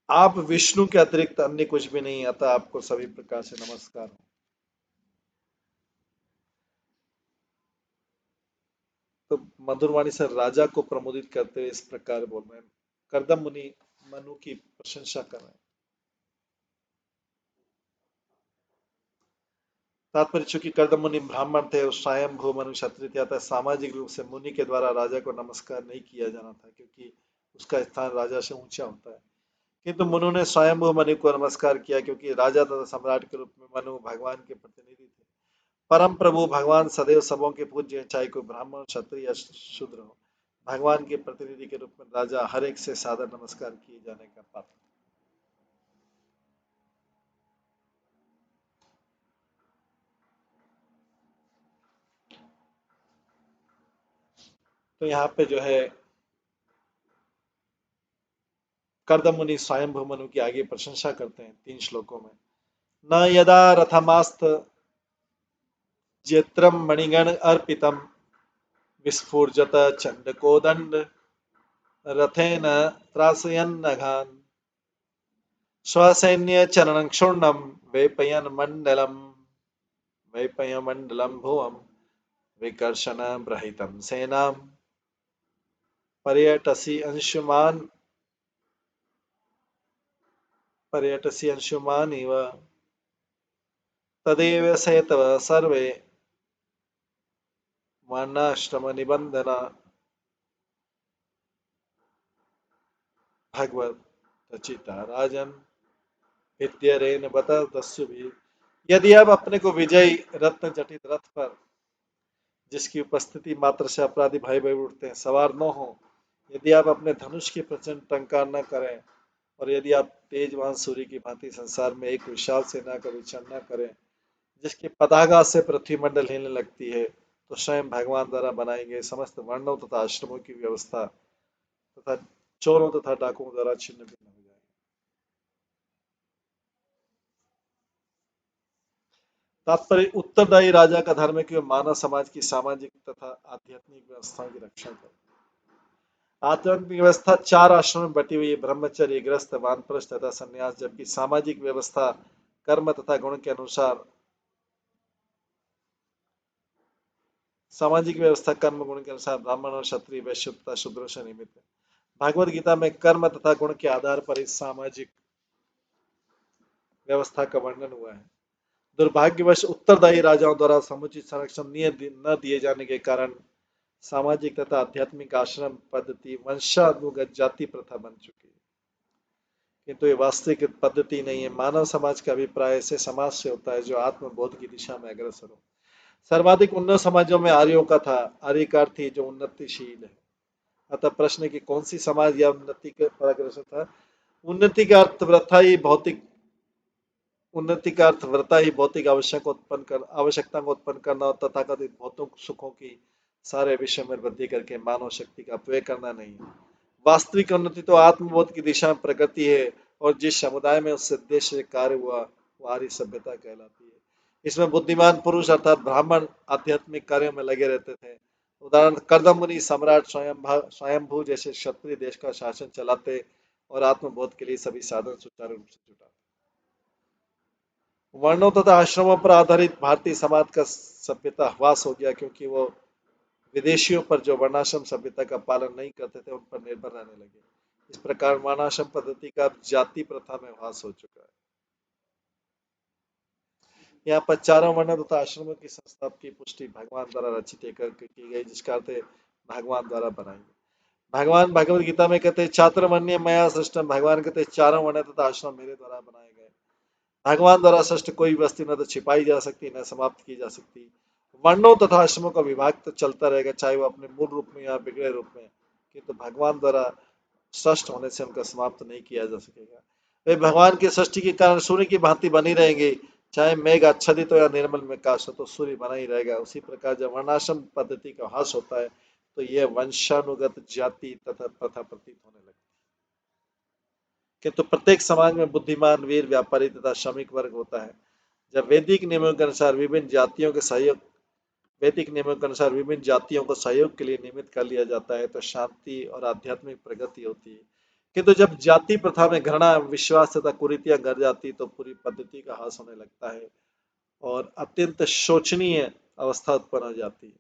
आप विष्णु के अतिरिक्त अन्य कुछ भी नहीं, अतः आपको सभी प्रकार से नमस्कार हो। तो मधुरवाणी से राजा को प्रमोदित करते हुए इस प्रकार बोल रहे हैं। कर्दम मुनि मनु की प्रशंसा कर रहे हैं। तात्पर्य चूंकि कर्दम मुनि ब्राह्मण थे और स्वयं भू मनु क्षत्रिय थे, अतः सामाजिक रूप से मुनि के द्वारा राजा को नमस्कार नहीं किया जाना था क्योंकि उसका स्थान राजा से ऊंचा होता है। किंतु मनु ने स्वयं भू मनु को नमस्कार किया क्योंकि राजा तथा सम्राट के रूप में मनु भगवान के प्रतिनिधि थे। परम प्रभु भगवान सदैव सबों के पूज्य, चाहे कोई ब्राह्मण क्षत्रिय या शूद्र हो। भगवान के प्रतिनिधि के रूप में राजा हर एक से सादर नमस्कार किए जाने का पात्र। तो यहाँ पे जो है कर्दम मुनि स्वयं मनु की आगे प्रशंसा करते हैं 3 श्लोकों में। न यदा रथमास्त जेत्रम मणिगण अर्पितम विस्फुर्जत चंडकोदंड रथेन त्रासयन्नघान स्वसैन्य चरणं क्षुण्णं वैपयमण्डलं भुवं विकर्षण ब्रहितं सेनां पर्यटसि अंशुमानिव तदेव सेतव सर्वे वर्णाश्रम निबंधना। भगवत रचिता राजन विद्यरेन बत दस्युभिः। यदि आप अपने को विजयी रत्न जटित रथ पर, जिसकी उपस्थिति मात्र से अपराधी भय भय उठते हैं, सवार न हो, यदि आप अपने धनुष की प्रचंड टंकार न करें और यदि आप तेजवान सूर्य की भांति संसार में एक विशाल सेना का विचरण न करें जिसकी पताका से पृथ्वी मंडल हिलने लगती है, तो स्वयं भगवान द्वारा बनाए गए समस्त वर्णों तथा आश्रमों की व्यवस्था तथा चोरों तथा डाकुओं द्वारा छिन्न भिन्न हो जाएगी। तात्पर्य उत्तरदायी राजा का धर्म है कि मानव समाज की सामाजिक तथा आध्यात्मिक व्यवस्थाओं की रक्षा करे। आध्यात्मिक व्यवस्था 4 आश्रम में बटी हुई है, ब्रह्मचर्य गृहस्थ वानप्रस्थ तथा संन्यास, जबकि सामाजिक व्यवस्था कर्म तथा गुण के अनुसार ब्राह्मण और क्षत्रिय वैश्य तथा शूद्रों से निमित्त है। भागवत गीता में कर्म तथा गुण के आधार पर इस सामाजिक व्यवस्था का वर्णन हुआ है। दुर्भाग्यवश उत्तरदायी राजाओं द्वारा समुचित संरक्षण न दिए जाने के कारण सामाजिक तथा आध्यात्मिक आश्रम पद्धति वंशानुगत जाति प्रथा बन चुकी है, किंतु ये वास्तविक पद्धति नहीं है। मानव समाज का अभिप्राय ऐसे समाज से होता है जो आत्मबोध की दिशा में अग्रसर हो। सर्वाधिक उन्नत समाजों में आर्यों का था। आर्य का अर्थ जो उन्नतिशील है। अतः प्रश्न है कि कौन सी समाज या उन्नति पर अग्रसर था। उन्नति का अर्थ व्रता ही भौतिक आवश्यकता को उत्पन्न करना और तथाकथित भौतिक सुखों की सारे विषय में वृद्धि करके मानव शक्ति का अपव्यय करना नहीं। वास्तविक उन्नति तो आत्मबोध की दिशा में प्रगति है और जिस समुदाय में उस उद्देश्य से कार्य हुआ वो आर्य सभ्यता कहलाती है। इसमें बुद्धिमान पुरुष अर्थात ब्राह्मण आध्यात्मिक कार्यों में लगे रहते थे। उदाहरण कर्दम मुनि सम्राट स्वयंभू जैसे क्षत्रिय देश का शासन चलाते और आत्मबोध के लिए सभी साधन सुचारू रूप से जुटाते। वर्णों तथा आश्रमों पर आधारित भारतीय समाज का सभ्यता ह्रास हो गया, क्योंकि वो विदेशियों पर जो वर्णाश्रम सभ्यता का पालन नहीं करते थे उन पर निर्भर रहने लगे। इस प्रकार वर्णाश्रम पद्धति का जाति प्रथा में ह्रास हो चुका है। यहाँ पर चारों वर्णों तथा आश्रमों की संस्था की पुष्टि भगवान द्वारा रचित की गई, जिसका अर्थ है भगवान द्वारा बनाई। भगवान भगवत गीता में कहते हैं चातुर्वर्ण्य मया सृष्टम, भगवान कहते हैं चारों वर्ण तथा आश्रम मेरे द्वारा बनाए गए। भगवान द्वारा सृष्ट कोई वस्तु न तो छिपाई जा सकती न समाप्त की जा सकती। वर्णों तथा आश्रमों का विभाग तो चलता रहेगा, चाहे वो अपने मूल रूप में या बिगड़े रूप में, किंतु भगवान द्वारा सृष्ट होने से उनका समाप्त नहीं किया जा सकेगा। वे भगवान की सृष्टि के कारण सूर्य की भांति बनी रहेंगे, चाहे मेघ आच्छादित हो या निर्मल में काश हो, तो सूर्य बना ही रहेगा। उसी प्रकार जब वर्णाश्रम पद्धति का ह्रास होता है तो यह वंशानुगत जाति तथा प्रथा प्रतीत होने लगती है। किंतु प्रत्येक समाज में बुद्धिमान वीर व्यापारी तथा श्रमिक वर्ग होता है। जब वैदिक नियमों के अनुसार विभिन्न जातियों को सहयोग के लिए नियमित कर लिया जाता है तो शांति और आध्यात्मिक प्रगति होती है। किंतु जब जाति प्रथा में घृणा, विश्वास तथा कुरीतियां घर जाती तो पूरी पद्धति का ह्रास होने लगता है और अत्यंत शोचनीय अवस्था उत्पन्न हो जाती है।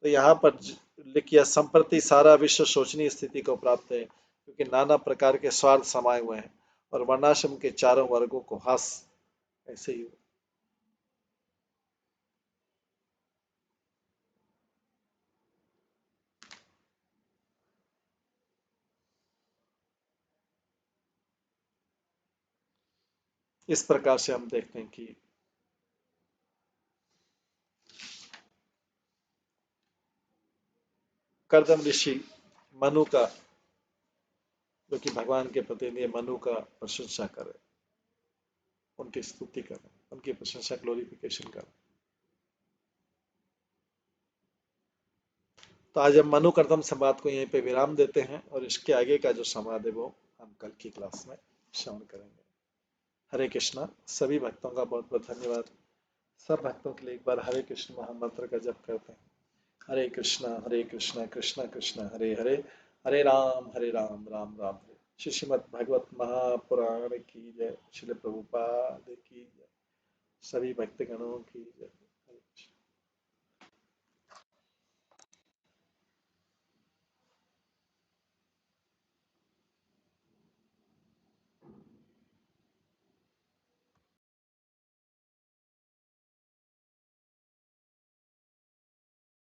तो यहाँ पर लिखिए संप्रति सारा विश्व शोचनीय स्थिति को प्राप्त है, क्योंकि नाना प्रकार के स्वार्थ समाये हुए हैं और वर्णाश्रम के चारों वर्गों को ह्रास ऐसे ही इस प्रकार से हम देखते हैं कि कर्दम ऋषि मनु का, जो कि भगवान के प्रतिनिधि मनु का प्रशंसा करें, उनकी स्तुति करें, उनकी प्रशंसा ग्लोरिफिकेशन करें। तो आज हम मनु कर्दम संवाद को यहीं पे विराम देते हैं और इसके आगे का जो संवाद है वो हम कल की क्लास में श्रवण करेंगे। हरे कृष्णा। सभी भक्तों का बहुत बहुत धन्यवाद। सब भक्तों के लिए एक बार हरे कृष्ण महामंत्र का जप करते हैं। हरे कृष्णा कृष्णा कृष्णा हरे हरे, हरे राम राम राम हरे। श्रीमद् भागवत महापुराण की जय। श्रील प्रभुपाद की जय। सभी भक्तगणों की जय।